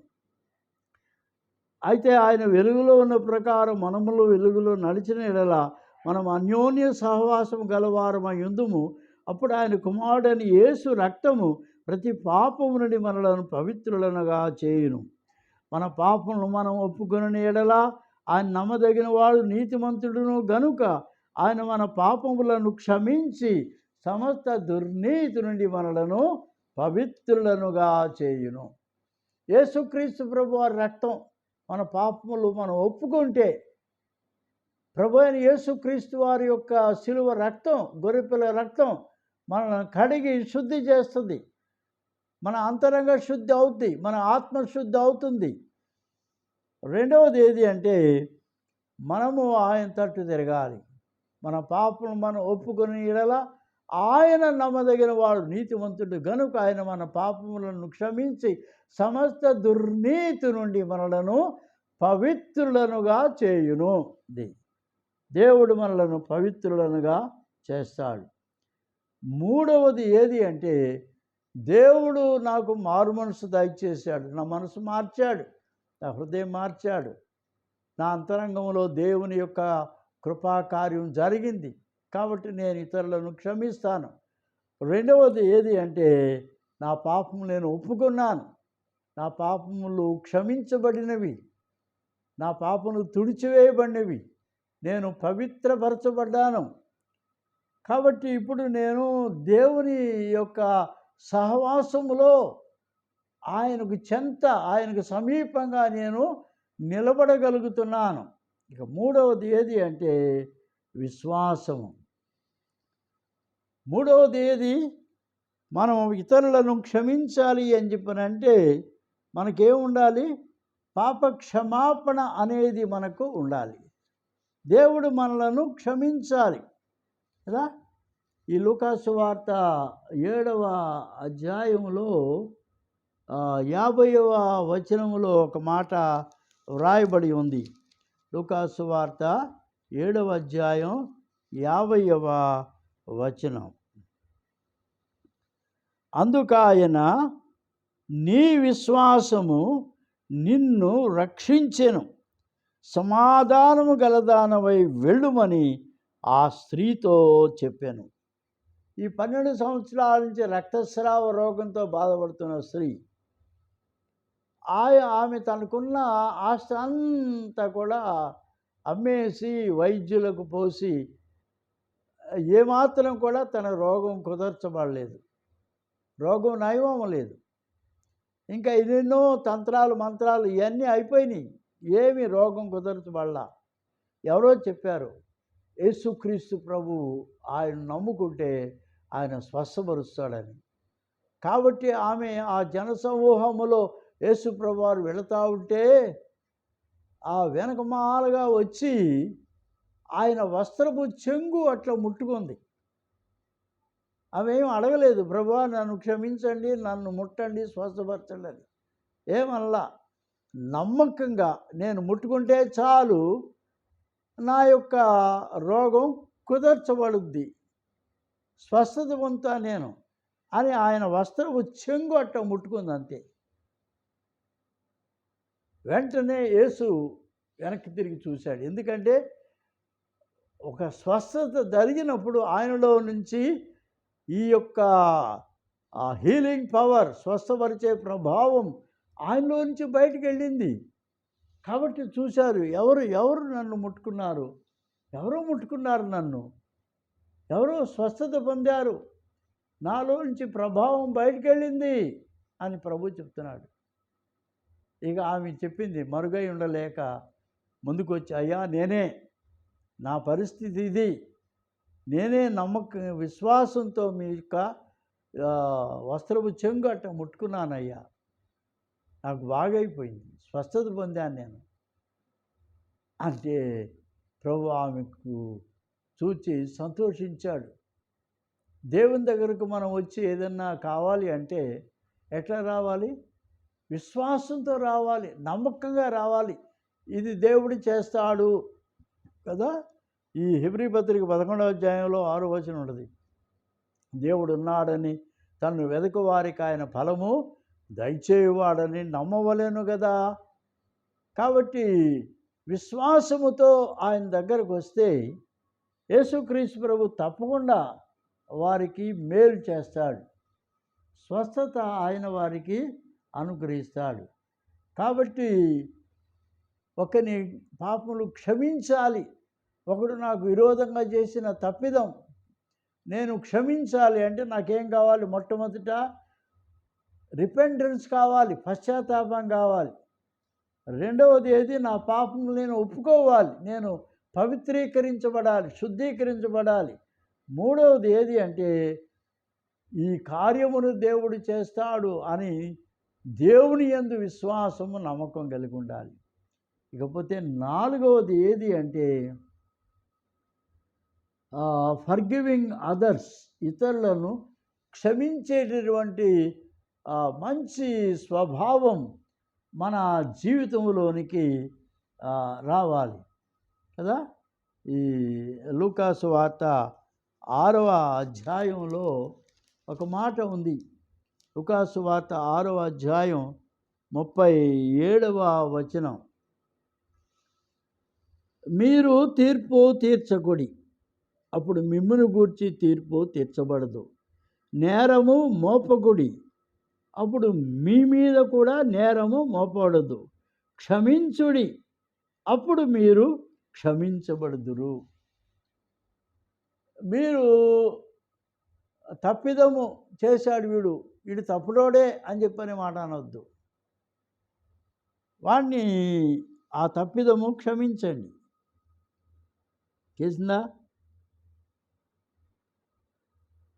A: అయితే ఆయన వెలుగులో ఉన్న ప్రకారం మనములు వెలుగులో నడిచిన ఎడల మనం అన్యోన్య సహవాసం గలవారమై ఉందుము. అప్పుడు ఆయన కుమారుడని యేసు రక్తము ప్రతి పాపము నుండి మనలను పవిత్రులనుగా చేయును. మన పాపములను మనం ఒప్పుకొనిన ఎడల ఆయన నమ్మదగిన వాడు నీతిమంతుడును గనుక ఆయన మన పాపములను క్షమించి సమస్త దుర్నీతి నుండి మనలను పవిత్రులనుగా చేయును. యేసుక్రీస్తు ప్రభు వారి రక్తం, మన పాపములు మనం ఒప్పుకుంటే ప్రభు అయిన యేసుక్రీస్తు వారి యొక్క శిలువ రక్తం, గొర్రెపిల్ల రక్తం మనల్ని కడిగి శుద్ధి చేస్తుంది. మన అంతరంగ శుద్ధి అవుతుంది, మన ఆత్మశుద్ధి అవుతుంది. రెండవది ఏది అంటే మనము ఆయన తట్టు తిరగాలి. మన పాపను మనం ఒప్పుకొని ఎడల ఆయన నమ్మదగిన వాడు నీతిమంతుడు గనుక ఆయన మన పాపములను క్షమించి సమస్త దుర్నీతి నుండి మనలను పవిత్రులనుగా చేయును. దేవుడు మనలను పవిత్రులనుగా చేస్తాడు. మూడవది ఏది అంటే దేవుడు నాకు మారు మనసు దయచేశాడు, నా మనసు మార్చాడు, నా హృదయం మార్చాడు, నా అంతరంగంలో దేవుని యొక్క కృపాకార్యం జరిగింది కాబట్టి నేను ఇతరులను క్షమిస్తాను. రెండవది ఏది అంటే నా పాపము నేను ఒప్పుకున్నాను, నా పాపములు క్షమించబడినవి, నా పాపములు తుడిచివేయబడినవి, నేను పవిత్రపరచబడ్డాను. కాబట్టి ఇప్పుడు నేను దేవుని యొక్క సహవాసములో ఆయనకు చెంత, ఆయనకు సమీపంగా నేను నిలబడగలుగుతున్నాను. ఇక మూడవది ఏది అంటే విశ్వాసము. మూడవది ఏది? మనం ఇతరులను క్షమించాలి అని చెప్పనంటే మనకేముండాలి? పాప క్షమాపణ అనేది మనకు ఉండాలి. దేవుడు మనలను క్షమించాలి కదా. ఈ లూకాసు వార్త 7వ అధ్యాయంలో 50వ వచనములో ఒక మాట వ్రాయబడి ఉంది. లూకాసు వార్త 7వ అధ్యాయం 50వ వచనం. అందుకు ఆయన, నీ విశ్వాసము నిన్ను రక్షించెను, సమాధానము గలదానవై వెళ్ళుమని ఆ స్త్రీతో చెప్పాను. ఈ 12 సంవత్సరాల నుంచి రక్తస్రావ రోగంతో బాధపడుతున్న స్త్రీ, ఆమె తనకున్న ఆస్తి అంతా కూడా అమ్మేసి వైద్యులకు పోసి ఏమాత్రం కూడా తన రోగం కుదర్చబడలేదు, రోగం నయమలేదు. ఇంకా ఎన్నెన్నో తంత్రాలు మంత్రాలు ఇవన్నీ అయిపోయినాయి, ఏమి రోగం కుదర్చబడలా. ఎవరో చెప్పారు యేసుక్రీస్తు ప్రభు ఆయన నమ్ముకుంటే ఆయన స్వస్థపరుస్తాడని. కాబట్టి ఆమె ఆ జనసమూహములో యేసు ప్రభు వారు వెళుతూ ఉంటే ఆ వెనకమాలుగా వచ్చి ఆయన వస్త్రపు చెంగు అట్లా ముట్టుకుంది. ఆమెం అడగలేదు, ప్రభువా నన్ను క్షమించండి, నన్ను ముట్టండి, స్వస్థపరచండి అని. ఏమనలా. నమ్మకంగా నేను ముట్టుకుంటే చాలు నా యొక్క రోగం కుదర్చబడుద్ది, స్వస్థత పొందుతా నేను అని ఆయన వస్త్రపు చెంగు అట్ట ముట్టుకుంది అంతే. వెంటనే యేసు వెనక్కి తిరిగి చూశాడు. ఎందుకంటే ఒక స్వస్థత జరిగినప్పుడు ఆయనలో నుంచి ఈ యొక్క హీలింగ్ పవర్, స్వస్థపరిచే ప్రభావం ఆయనలో నుంచి బయటికి వెళ్ళింది. కాబట్టి చూశారు, ఎవరు నన్ను ముట్టుకున్నారు, ఎవరో ముట్టుకున్నారు నన్ను, ఎవరో స్వస్థత పొందారు, నాలో నుంచి ప్రభావం బయటికి వెళ్ళింది అని ప్రభు చెప్తున్నాడు. ఇక ఆమె చెప్పింది, మరుగై ఉండలేక ముందుకు వచ్చి, అయ్యా నేనే, నా పరిస్థితి ఇది, నేనే విశ్వాసంతో మీ యొక్క వస్త్రపు చెంగు అట్ట ముట్టుకున్నానయ్యా, నాకు బాగైపోయింది, స్వస్థత పొందాను నేను అంటే ప్రభు ఆమెకు చూచి సంతోషించాడు. దేవుని దగ్గరకు మనం వచ్చి ఏదన్నా కావాలి అంటే ఎట్లా రావాలి? విశ్వాసంతో రావాలి, నమ్మకంగా రావాలి. ఇది దేవుడు చేస్తాడు కదా. ఈ హెబ్రీ పత్రిక 11వ అధ్యాయంలో 6వ వచనం ఉన్నది, దేవుడు ఉన్నాడని తను వెదకు వారికి ఆయన ఫలము దయచేయువాడని నమ్మవలేను కదా. కాబట్టి విశ్వాసముతో ఆయన దగ్గరకు వస్తే యేసుక్రీస్తు ప్రభు తప్పకుండా వారికి మేలు చేస్తాడు, స్వస్థత ఆయన వారికి అనుగ్రహిస్తాడు. కాబట్టి ఒకని పాపములు క్షమించాలి, ఒకడు నాకు విరోధంగా చేసిన తప్పిదం నేను క్షమించాలి అంటే నాకేం కావాలి? మొట్టమొదట రిపెంటెన్స్ కావాలి, పశ్చాత్తాపం కావాలి. రెండవది ఏది? నా పాపం నేను ఒప్పుకోవాలి, నేను పవిత్రీకరించబడాలి, శుద్ధీకరించబడాలి. మూడవది ఏది అంటే ఈ కార్యమును దేవుడు చేస్తాడు అని దేవుని యందు విశ్వాసము, నమ్మకం కలిగి ఉండాలి. ఇకపోతే నాలుగవది ఏది అంటే ఫర్గివింగ్ అదర్స్, ఇతరులను క్షమించేటటువంటి మంచి స్వభావం మన జీవితంలోనికి రావాలి కదా. ఈ లూకాసు వార్త 6వ అధ్యాయంలో ఒక మాట ఉంది. లూకాసు వార్త 6వ అధ్యాయం 37వ వచనం, మీరు తీర్పు తీర్చకుడి, అప్పుడు మిమ్మును గూర్చి తీర్పు తీర్చబడదు. నేరము మోపకుడి, అప్పుడు మీ మీద కూడా నేరము మోపబడదు. క్షమించుడి, అప్పుడు మీరు క్షమించబడుదురు. మీరు తప్పిదము చేశాడు వీడు తప్పుడోడే అని చెప్పనే మాట అనవద్దు. వాణ్ణి ఆ తప్పిదము క్షమించండి. చేసిందా?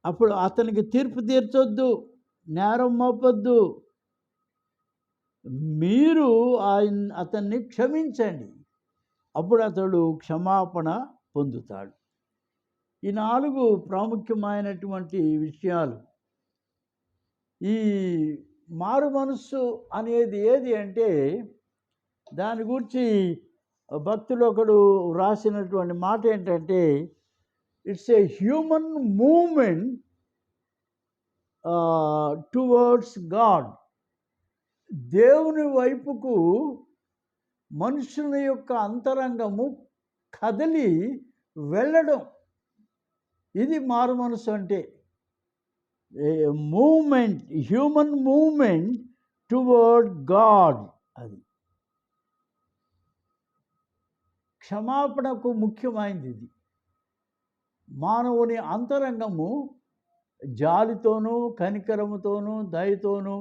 A: అప్పుడు అతనికి తీర్పు తీర్చొద్దు, నేరం మోపొద్దు. మీరు అతన్ని క్షమించండి, అప్పుడు అతడు క్షమాపణ పొందుతాడు. ఈ 4 ప్రాముఖ్యమైనటువంటి విషయాలు. ఈ మారు మనస్సు అనేది ఏది అంటే దాని గురించి భక్తులు ఒకడు రాసినటువంటి మాట ఏంటంటే, it's a human moment towards God. దేవుని వైపుకు మనుషుల యొక్క అంతరంగము కదిలి వెళ్ళడం, ఇది మారు మనసు అంటే. Moment, human moment toward God. అది క్షమాపణకు ముఖ్యమైనది. ఇది మానవుని అంతరంగము జాలితోనూ కనికరముతోనూ దయతోనూ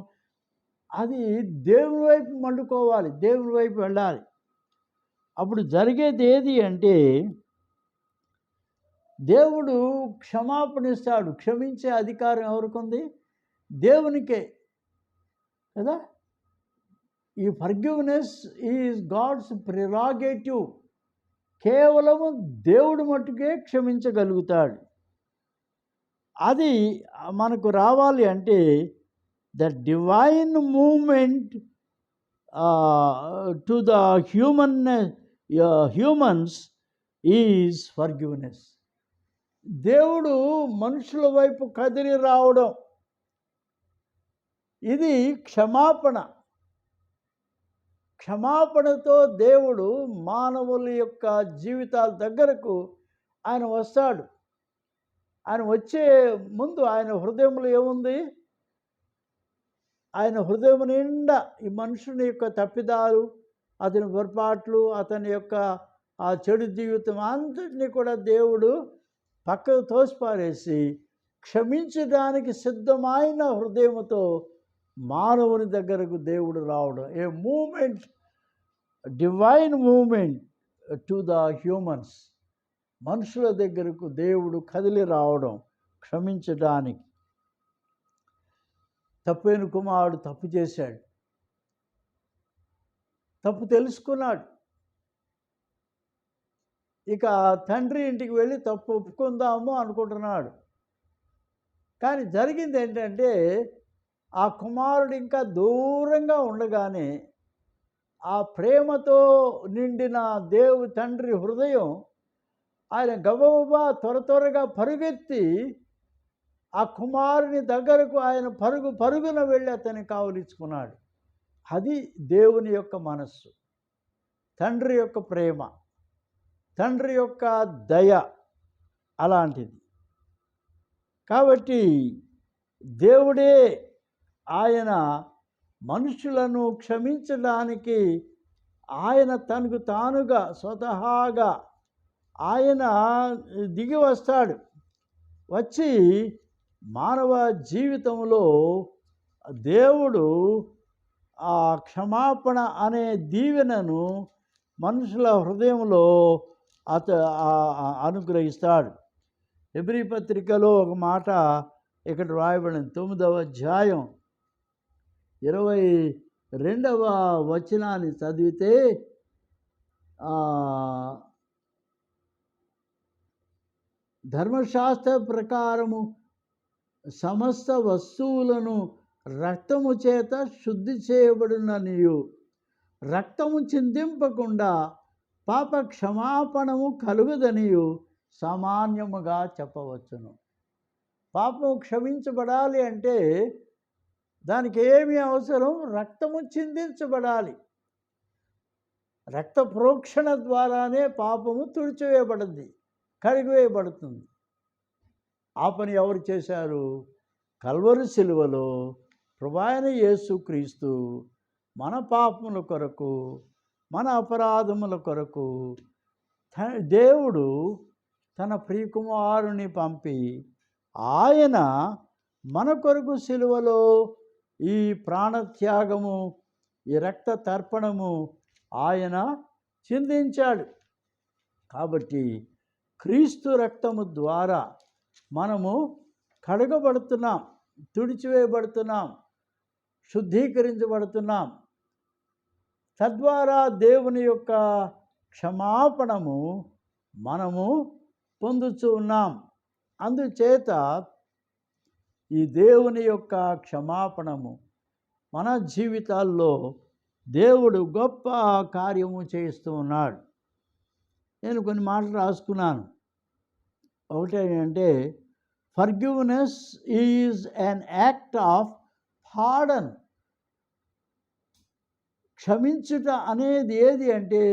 A: అది దేవుని వైపు మళ్ళుకోవాలి, దేవుని వైపు వెళ్ళాలి. అప్పుడు జరిగేది ఏది అంటే దేవుడు క్షమాపణ ఇస్తాడు. క్షమించే అధికారం ఎవరికి ఉంది? దేవునికే కదా. ఈ ఫర్గివ్నెస్ ఈజ్ గాడ్స్ ప్రిరాగేటివ్. కేవలము దేవుడు మట్టుకే క్షమించగలుగుతాడు. అది మనకు రావాలి అంటే the divine moment to the humans is forgiveness. దేవుడు మనుషుల వైపు కదిలి రావడం, ఇది క్షమాపణ. క్షమాపణతో దేవుడు మానవుల యొక్క జీవితాల దగ్గరకు ఆయన వస్తాడు. ఆయన వచ్చే ముందు ఆయన హృదయంలో ఏముంది? ఆయన హృదయం నిండా ఈ మనుషుని యొక్క తప్పిదాలు, అతని పొరపాట్లు, అతని యొక్క ఆ చెడు జీవితం అంతటినీ కూడా దేవుడు పక్కకు తోసిపారేసి క్షమించడానికి సిద్ధమైన హృదయంతో మానవుని దగ్గరకు దేవుడు రావడం. A moment, divine moment to the humans. మనుషుల దగ్గరకు దేవుడు కదిలి రావడం క్షమించడానికి. తప్పైన కుమారుడు తప్పు చేశాడు, తప్పు తెలుసుకున్నాడు. ఇక తండ్రి ఇంటికి వెళ్ళి తప్పు ఒప్పుకుందాము అనుకుంటున్నాడు. కానీ జరిగింది ఏంటంటే, ఆ కుమారుడు ఇంకా దూరంగా ఉండగానే ఆ ప్రేమతో నిండిన తండ్రి హృదయం ఆయన గబగబా త్వరగా పరుగెత్తి ఆ కుమారుని దగ్గరకు ఆయన పరుగున వెళ్ళి అతన్ని కావలించుకున్నాడు. అది దేవుని యొక్క మనస్సు, తండ్రి యొక్క ప్రేమ, తండ్రి యొక్క దయ అలాంటిది. కాబట్టి దేవుడే ఆయన మనుషులను క్షమించడానికి ఆయన తనకు తానుగా స్వతహాగా ఆయన దిగి వస్తాడు. వచ్చి మానవ జీవితంలో దేవుడు ఆ క్షమాపణ అనే దీవెనను మనుషుల హృదయంలో అనుగ్రహిస్తాడు. హెబ్రీ పత్రికలో ఒక మాట ఇక్కడ రాయబడింది. 9వ అధ్యాయం 22వ వచనాన్ని చదివితే, ధర్మశాస్త్ర ప్రకారము సమస్త వస్తువులను రక్తము చేత శుద్ధి చేయబడిననియు, రక్తము చిందింపకుండా పాప క్షమాపణము కలుగుదనియు సామాన్యముగా చెప్పవచ్చును. పాపము క్షమించబడాలి అంటే దానికి ఏమి అవసరం? రక్తము చిందించబడాలి. రక్త ప్రోక్షణ ద్వారానే పాపము తుడిచివేయబడింది, కడిగివేయబడుతుంది. ఆ పని ఎవరు చేశారు? కల్వరి శిలువలో ప్రభువైన యేసుక్రీస్తు మన పాపముల కొరకు, మన అపరాధముల కొరకు దేవుడు తన ప్రియకుమారుని పంపి ఆయన మన కొరకు శిలువలో ఈ ప్రాణత్యాగము, ఈ రక్త తర్పణము ఆయన చిందించాడు. కాబట్టి క్రీస్తు రక్తము ద్వారా మనము కడగబడుతున్నాం, తుడిచివేయబడుతున్నాం, శుద్ధీకరించబడుతున్నాం. తద్వారా దేవుని యొక్క క్షమాపణము మనము పొందుతూ ఉన్నాం. అందుచేత ఈ దేవుని యొక్క క్షమాపణము మన జీవితాల్లో దేవుడు గొప్ప కార్యము చేస్తూ ఉన్నాడు. నేను కొన్ని మాటలు రాసుకున్నాను. ఒకటి ఏంటంటే, forgiveness is an act of pardon. క్షమించుట అనేది ఏది అంటే,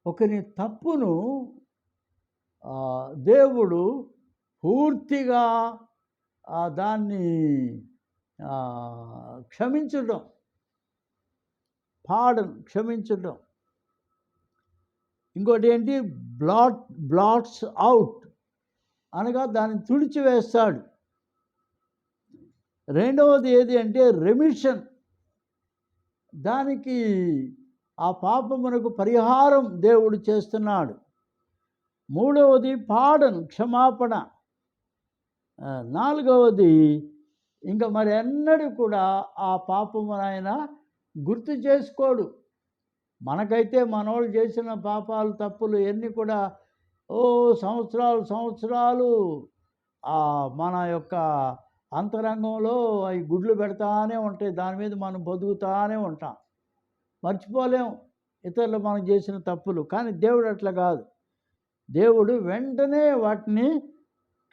A: ఒకరి తప్పును దేవుడు పూర్తిగా దాన్ని క్షమించడం, పార్డన్ క్షమించడం. ఇంకోటి ఏంటి? బ్లాట్స్ అవుట్ అనగా దాన్ని తుడిచివేస్తాడు. రెండవది ఏది అంటే రెమిషన్, దానికి ఆ పాపమునకు పరిహారం దేవుడు చేస్తున్నాడు. మూడవది పాడన్, క్షమాపణ. నాలుగవది ఇంకా మరి ఎన్నడూ కూడా ఆ పాపమును ఆయన గుర్తు చేసుకోడు. మనకైతే మనోళ్ళు చేసిన పాపాలు తప్పులు ఇవన్నీ కూడా సంవత్సరాలు మన యొక్క అంతరంగంలో అవి గుడ్లు పెడతానే ఉంటాయి. దాని మీద మనం బతుకుతానే ఉంటాం, మర్చిపోలేం ఇతరులు మనం చేసిన తప్పులు. కానీ దేవుడు అట్లా కాదు. దేవుడు వెంటనే వాటిని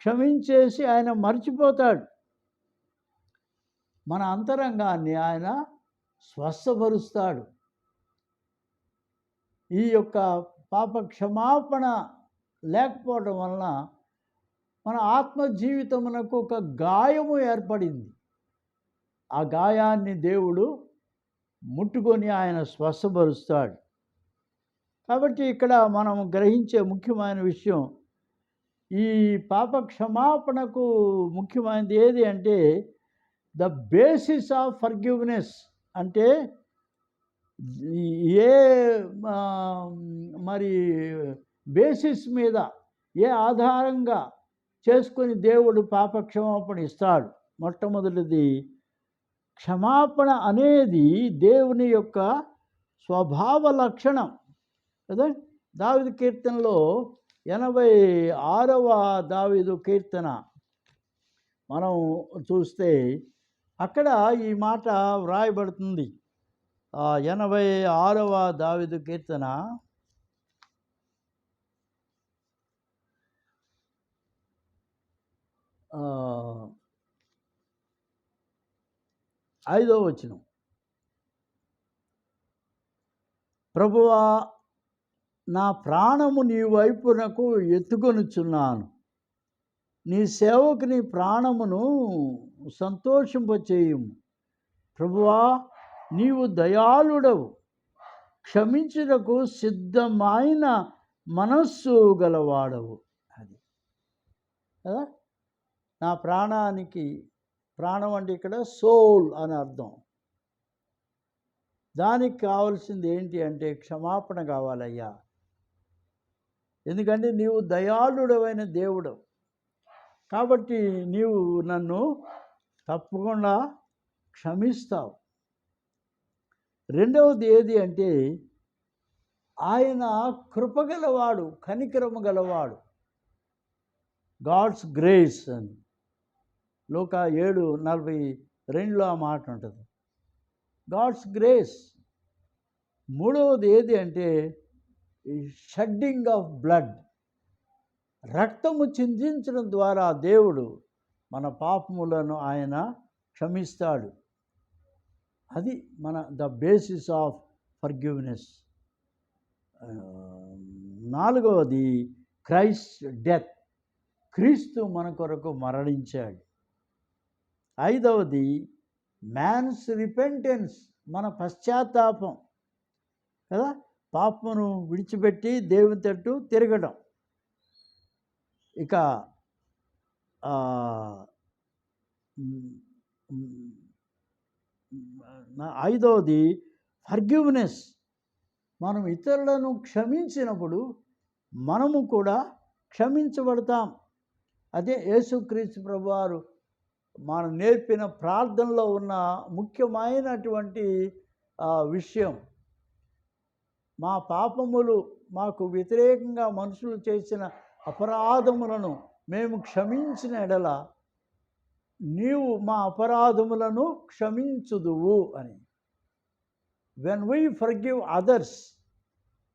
A: క్షమించేసి ఆయన మర్చిపోతాడు. మన అంతరంగాన్ని ఆయన స్వస్థపరుస్తాడు. ఈ యొక్క పాప క్షమాపణ లేకపోవడం వలన మన ఆత్మ జీవితమునకు ఒక గాయము ఏర్పడింది. ఆ గాయాన్ని దేవుడు ముట్టుకొని ఆయన స్వస్థపరుస్తాడు. కాబట్టి ఇక్కడ మనం గ్రహించే ముఖ్యమైన విషయం, ఈ పాప క్షమాపణకు ముఖ్యమైనది ఏది అంటే ద బేసిస్ ఆఫ్ ఫర్గివ్నెస్. అంటే ఏ మరి బేసిస్ మీద, ఏ ఆధారంగా చేసుకొని దేవుడు పాప క్షమాపణ ఇస్తాడు. మొట్టమొదటిది, క్షమాపణ అనేది దేవుని యొక్క స్వభావ లక్షణం కదా. దావీదు కీర్తనలో 86వ దావీదు కీర్తన మనం చూస్తే అక్కడ ఈ మాట వ్రాయబడుతుంది. 86వ దావీదు కీర్తన 5వ వచనం, ప్రభువా నా ప్రాణము నీ వైపునకు ఎత్తుకొనుచున్నాను, నీ సేవకుని ప్రాణమును సంతోషింపచేయుము. ప్రభువా నీవు దయాళుడవు, క్షమించుటకు సిద్ధమైన మనస్సు గలవాడవు. అది కదా. నా ప్రాణానికి, ప్రాణం అంటే ఇక్కడ సోల్ అని అర్థం. దానికి కావాల్సింది ఏంటి అంటే క్షమాపణ కావాలయ్యా. ఎందుకంటే నీవు దయాళుడవైన దేవుడు కాబట్టి నీవు నన్ను తప్పకుండా క్షమిస్తావు. రెండవది ఏది అంటే ఆయన కృపగలవాడు, కనికరము గలవాడు. గాడ్స్ గ్రేస్ అని లూకా 7:42లో ఆ మాట ఉంటుంది. God's grace. మూడవది ఏది అంటే షెడ్డింగ్ ఆఫ్ బ్లడ్. రక్తము చిందించడం ద్వారా దేవుడు మన పాపములను ఆయన క్షమిస్తాడు. అది మన ద బేసిస్ ఆఫ్ ఫర్గివ్నెస్. నాలుగవది క్రైస్ట్ డెత్. క్రీస్తు మన కొరకు మరణించాడు. ఐదవది మ్యాన్స్ రిపెంటెన్స్, మన పశ్చాత్తాపం కదా. పాపమును విడిచిపెట్టి దేవుని తట్టు తిరగడం. ఇక ఐదవది ఫర్గివ్నెస్. మనం ఇతరులను క్షమించినప్పుడు మనము కూడా క్షమించబడతాం. అదే యేసుక్రీస్తు ప్రభువారు మనం నేర్పిన ప్రార్థనలో ఉన్న ముఖ్యమైనటువంటి విషయం. మా పాపములు, మాకు వ్యతిరేకంగా మనుషులు చేసిన అపరాధములను మేము క్షమించిన ఎడల నీవు మా అపరాధములను క్షమించుదువు అని. When we forgive others,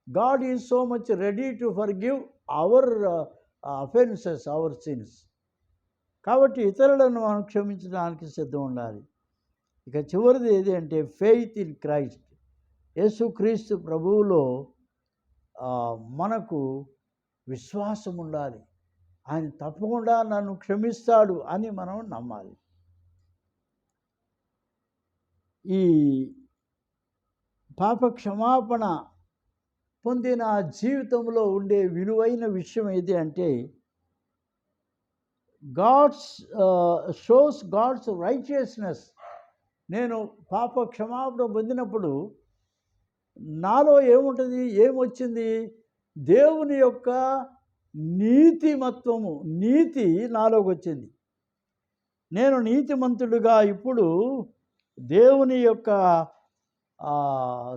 A: God is so much ready to forgive our offences, our sins. కాబట్టి ఇతరులను మనం క్షమించడానికి సిద్ధం ఉండాలి. ఇక చివరిది ఏది అంటే ఫెయిత్ ఇన్ క్రైస్ట్. యేసుక్రీస్తు ప్రభువులో మనకు విశ్వాసం ఉండాలి. ఆయన తప్పకుండా నన్ను క్షమిస్తాడు అని మనం నమ్మాలి. ఈ పాప క్షమాపణ పొందిన జీవితంలో ఉండే విలువైన విషయం ఏది అంటే షోస్ గాడ్స్ రైచియస్నెస్. నేను పాప క్షమాపణ పొందినప్పుడు నాలో ఏముంటుంది, ఏమొచ్చింది? దేవుని యొక్క నీతిమత్వము, నీతి నాలోకి వచ్చింది. నేను నీతిమంతుడిగా ఇప్పుడు దేవుని యొక్క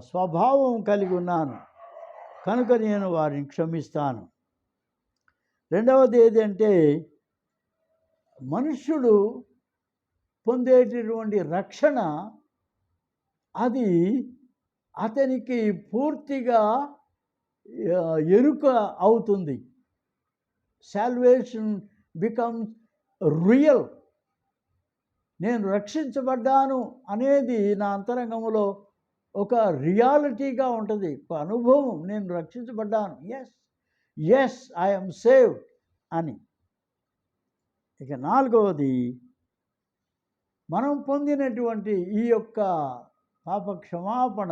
A: స్వభావం కలిగి ఉన్నాను కనుక నేను వారిని క్షమిస్తాను. రెండవది ఏదంటే మనుష్యుడు పొందేటటువంటి రక్షణ అది అతనికి పూర్తిగా ఎరుక అవుతుంది. Salvation becomes real. నేను రక్షించబడ్డాను అనేది నా అంతరంగంలో ఒక రియాలిటీగా ఉంటుంది, ఒక అనుభవం. నేను రక్షించబడ్డాను, ఎస్ ఐఎమ్ సేవ్డ్ అని. ఇక నాలుగవది, మనం పొందినటువంటి ఈ యొక్క పాప క్షమాపణ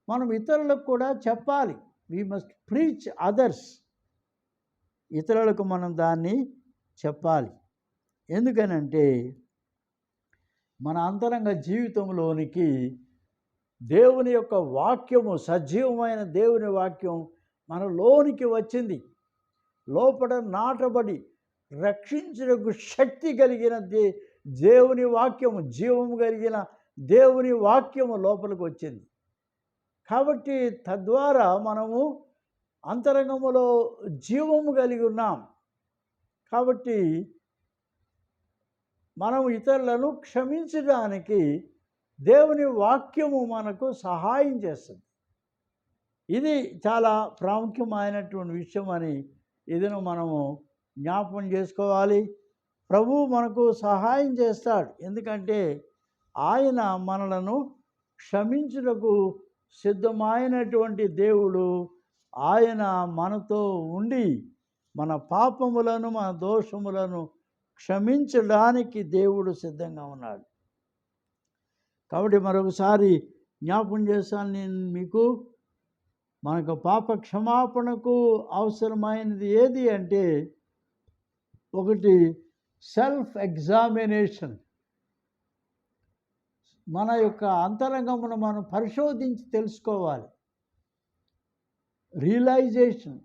A: మనం ఇతరులకు కూడా చెప్పాలి. We must preach others. ఇతరులకు మనం దాన్ని చెప్పాలి. ఎందుకనంటే మన అంతరంగ జీవితంలోనికి దేవుని యొక్క వాక్యము, సజీవమైన దేవుని వాక్యం మనలోనికి వచ్చింది. లోపల నాటబడి రక్షించుటకు శక్తి కలిగిన దేవుని వాక్యము, జీవము కలిగిన దేవుని వాక్యము లోపలికి వచ్చింది. కాబట్టి తద్వారా మనము అంతరంగములో జీవము కలిగి ఉన్నాం. కాబట్టి మనం ఇతరులను క్షమించడానికి దేవుని వాక్యము మనకు సహాయం చేస్తుంది. ఇది చాలా ప్రాముఖ్యమైనటువంటి విషయం అని ఇదిను మనము జ్ఞాపకం చేసుకోవాలి. ప్రభువు మనకు సహాయం చేస్తాడు. ఎందుకంటే ఆయన మనలను క్షమించుటకు సిద్ధమైనటువంటి దేవుడు. ఆయన మనతో ఉండి మన పాపములను, మన దోషములను క్షమించడానికి దేవుడు సిద్ధంగా ఉన్నాడు. కాబట్టి మరొకసారి జ్ఞాపకం చేస్తాను నేను మీకు, మనకు పాప క్షమాపణకు అవసరమైనది ఏది అంటే, ఒకటి సెల్ఫ్ ఎగ్జామినేషన్. మన యొక్క అంతరంగమును మనం పరిశోధించి తెలుసుకోవాలి. రియలైజేషన్,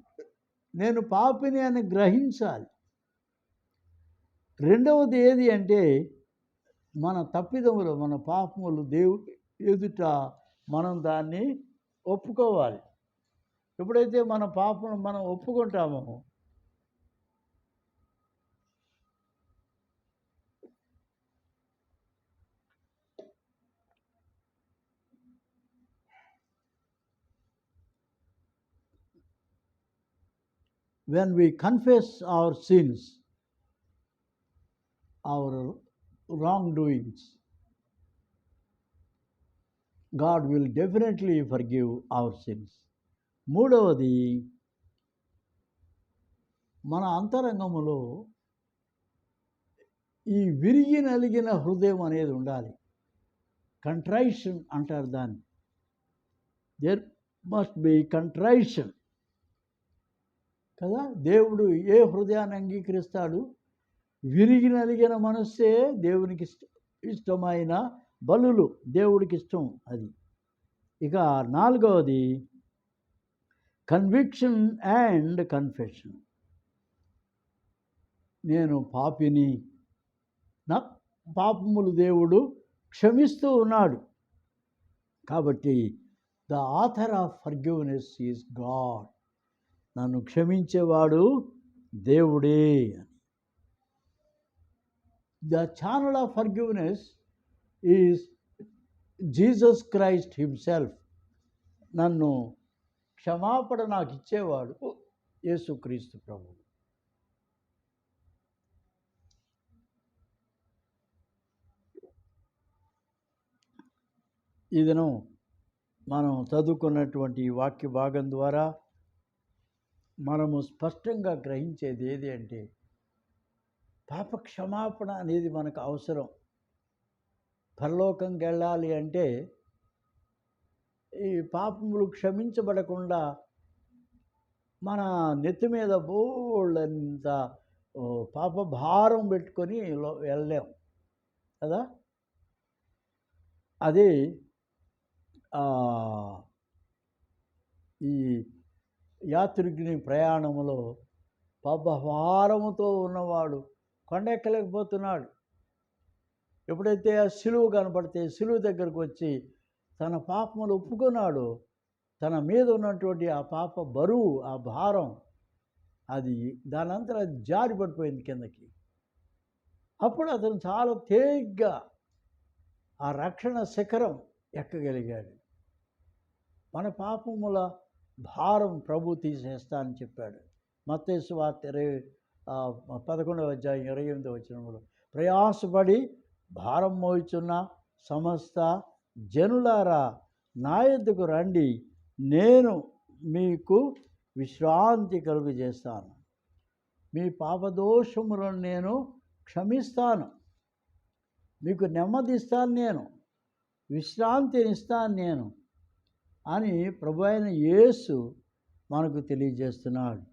A: నేను పాపిని అని గ్రహించాలి. రెండవది ఏది అంటే, మన తప్పిదములు, మన పాపములు దేవుడి ఎదుట మనం దాన్ని ఒప్పుకోవాలి. ఎప్పుడైతే మన పాపం మనం ఒప్పుకుంటామో when we confess our sins, our wrongdoings, God will definitely forgive our sins. మూడవది, మన అంతరంగములో ఈ విరిగి నలిగిన హృదయం అనేది ఉండాలి. కంట్రైషన్ అంటారు దాన్ని. దేర్ మస్ట్ బి కంట్రైషన్ కదా. దేవుడు ఏ హృదయాన్ని అంగీకరిస్తాడు? విరిగి నలిగిన మనస్సే దేవునికి ఇష్టమైన బలులు, దేవుడికి ఇష్టం అది. ఇక నాలుగవది, కన్విక్షన్ అండ్ కన్ఫెషన్. నేను పాపిని, నా పాపములు దేవుడు క్షమిస్తూ ఉన్నాడు. కాబట్టి the author of forgiveness is God. నన్ను క్షమించేవాడు దేవుడే అని. The channel of forgiveness is Jesus Christ himself. నన్ను క్షమాపణ నాకు ఇచ్చేవాడు యేసుక్రీస్తు ప్రభువు. ఇదను మనం చదువుకున్నటువంటి వాక్య భాగం ద్వారా మనము స్పష్టంగా గ్రహించేది ఏది అంటే, పాప క్షమాపణ అనేది మనకు అవసరం. పరలోకంకి వెళ్ళాలి అంటే ఈ పాపములు క్షమించబడకుండా మన నెత్తి మీద బోళ్ళంత పాప భారం పెట్టుకొని వెళ్ళలేం కదా. అదే ఈ యాత్రికుని ప్రయాణంలో పాపభారముతో ఉన్నవాడు కొండెక్కలేకపోతున్నాడు. ఎప్పుడైతే ఆ సిలువ కనపడితే సిలువ దగ్గరకు వచ్చి తన పాపములు ఒప్పుకున్నాడో తన మీద ఉన్నటువంటి ఆ పాప బరువు, ఆ భారం, అది దానంతా అది జారి పడిపోయింది కిందకి. అప్పుడు అతను చాలా తేలిగ్గా ఆ రక్షణ శిఖరం ఎక్కగలిగాడు. మన పాపముల భారం ప్రభు తీసేస్తా అని చెప్పాడు. మత్తయి సువార్త 11వ అధ్యాయం 28వ వచనంలో, ప్రయాసపడి భారం మోయుచున్న సమస్త జనులారా నా యొద్దకు రండి, నేను మీకు విశ్రాంతి కలుగజేస్తాను. మీ పాపదోషములను నేను క్షమిస్తాను, మీకు నెమ్మదిస్తాను, నేను విశ్రాంతినిస్తాను నేను అని ప్రభు అయిన యేసు మనకు తెలియజేస్తున్నాడు.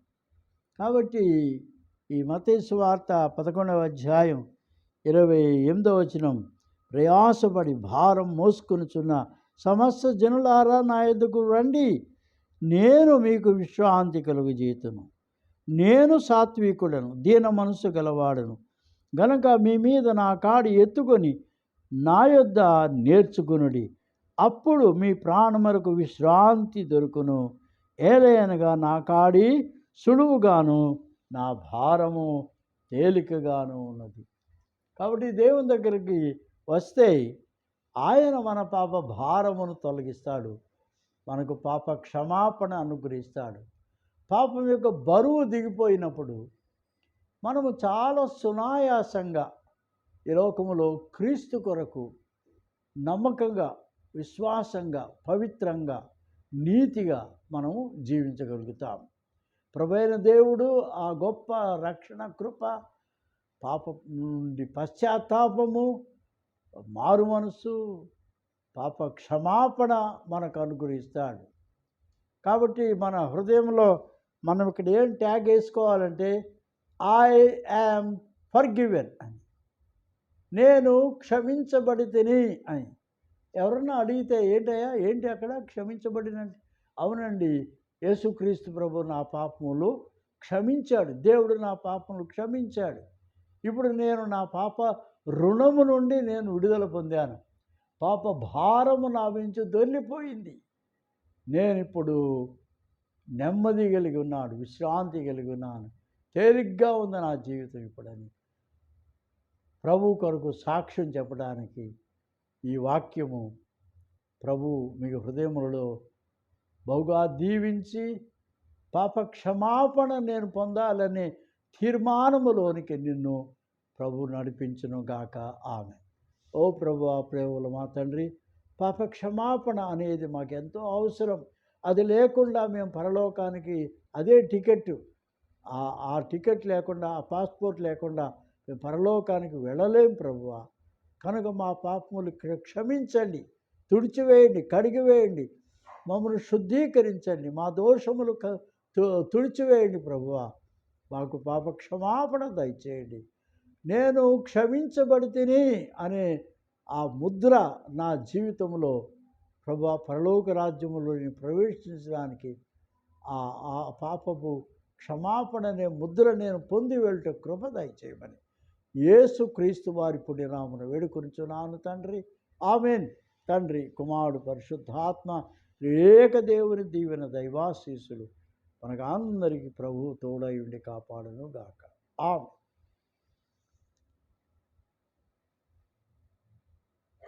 A: కాబట్టి ఈ మత్తయి సువార్త 11వ అధ్యాయం 28వ వచనం, ప్రయాసపడి భారం మోసుకొనుచున్న సమస్త జనులారా నా యొద్దకు రండి, నేను మీకు విశ్రాంతి కలుగజేతును. నేను సాత్వికుడను, దీన మనసు గలవాడను గనుక మీ మీద నా కాడి ఎత్తుకొని నా యొద్ద నేర్చుకొనుడి, అప్పుడు మీ ప్రాణములకు విశ్రాంతి దొరుకును. ఏలయనగా నా కాడి సులువుగాను నా భారము తేలికగాను ఉన్నది. కాబట్టి దేవుని దగ్గరికి వస్తే ఆయన మన పాప భారమును తొలగిస్తాడు, మనకు పాప క్షమాపణ అనుగ్రహిస్తాడు. పాపం యొక్క బరువు దిగిపోయినప్పుడు మనము చాలా సునాయాసంగా ఈ లోకములో క్రీస్తు కొరకు నమ్మకంగా, విశ్వాసంగా, పవిత్రంగా, నీతిగా మనము జీవించగలుగుతాం. ప్రభువైన దేవుడు ఆ గొప్ప రక్షణ కృప, పాపం నుండి పశ్చాత్తాపము, మారు మనసు, పాప క్షమాపణ మనకు అనుగ్రహిస్తాడు. కాబట్టి మన హృదయంలో మనం ఇక్కడ ఏం ట్యాగ్ వేసుకోవాలంటే, ఐ యామ్ ఫర్గివెన్ అని, నేను క్షమించబడితిని అని. ఎవరన్నా అడిగితే ఏంటయ్యా ఏంటి అక్కడ క్షమించబడినంటే, అవునండి, యేసుక్రీస్తు ప్రభు నా పాపములు క్షమించాడు, దేవుడు నా పాపములు క్షమించాడు. ఇప్పుడు నేను నా పాప రుణము నుండి నేను విడుదల పొందాను, పాప భారము నా నుంచి దొర్లిపోయింది, నేనిప్పుడు నెమ్మది కలిగి ఉన్నాడు, విశ్రాంతి కలిగి ఉన్నాను, తేలిగ్గా ఉంది నా జీవితం ఇప్పుడని ప్రభు కొరకు సాక్ష్యం చెప్పడానికి ఈ వాక్యము ప్రభు మీ హృదయములలో బహుగా దీవించి పాప క్షమాపణ నేను పొందాలనే తీర్మానములోనికి నిన్ను ప్రభు నడిపించును గాక. ఆమె. ఓ ప్రభు, ఆ ప్రేమల మా తండ్రి, పాప క్షమాపణ అనేది మాకు ఎంతో అవసరం. అది లేకుండా మేము పరలోకానికి, అదే టికెట్, ఆ టికెట్ లేకుండా, ఆ పాస్పోర్ట్ లేకుండా మేము పరలోకానికి వెళ్ళలేం ప్రభువా. కనుక మా పాపములు క్షమించండి, తుడిచివేయండి, కడిగివేయండి, మమ్మల్ని శుద్ధీకరించండి, మా దోషములు తుడిచివేయండి ప్రభువా. మాకు పాప క్షమాపణ దయచేయండి. నేను క్షమించబడితిని అనే ఆ ముద్ర నా జీవితంలో ప్రభువా, పరలోక రాజ్యములో నేను ప్రవేశించడానికి ఆ పాపపు క్షమాపణ అనే ముద్ర నేను పొంది వెళ్ళట కృప దయచేయమని యేసు క్రీస్తు వారి పుణ్యనామమున వేడుకొనుచున్నాను తండ్రి. ఆమేన్. తండ్రి, కుమారుడు, పరిశుద్ధాత్మ ఏక దేవుని దీవెన దైవాశీస్సులు మనకు అందరికీ ప్రభువు తోడై ఉండి కాపాడును గాక. ఆమేన్.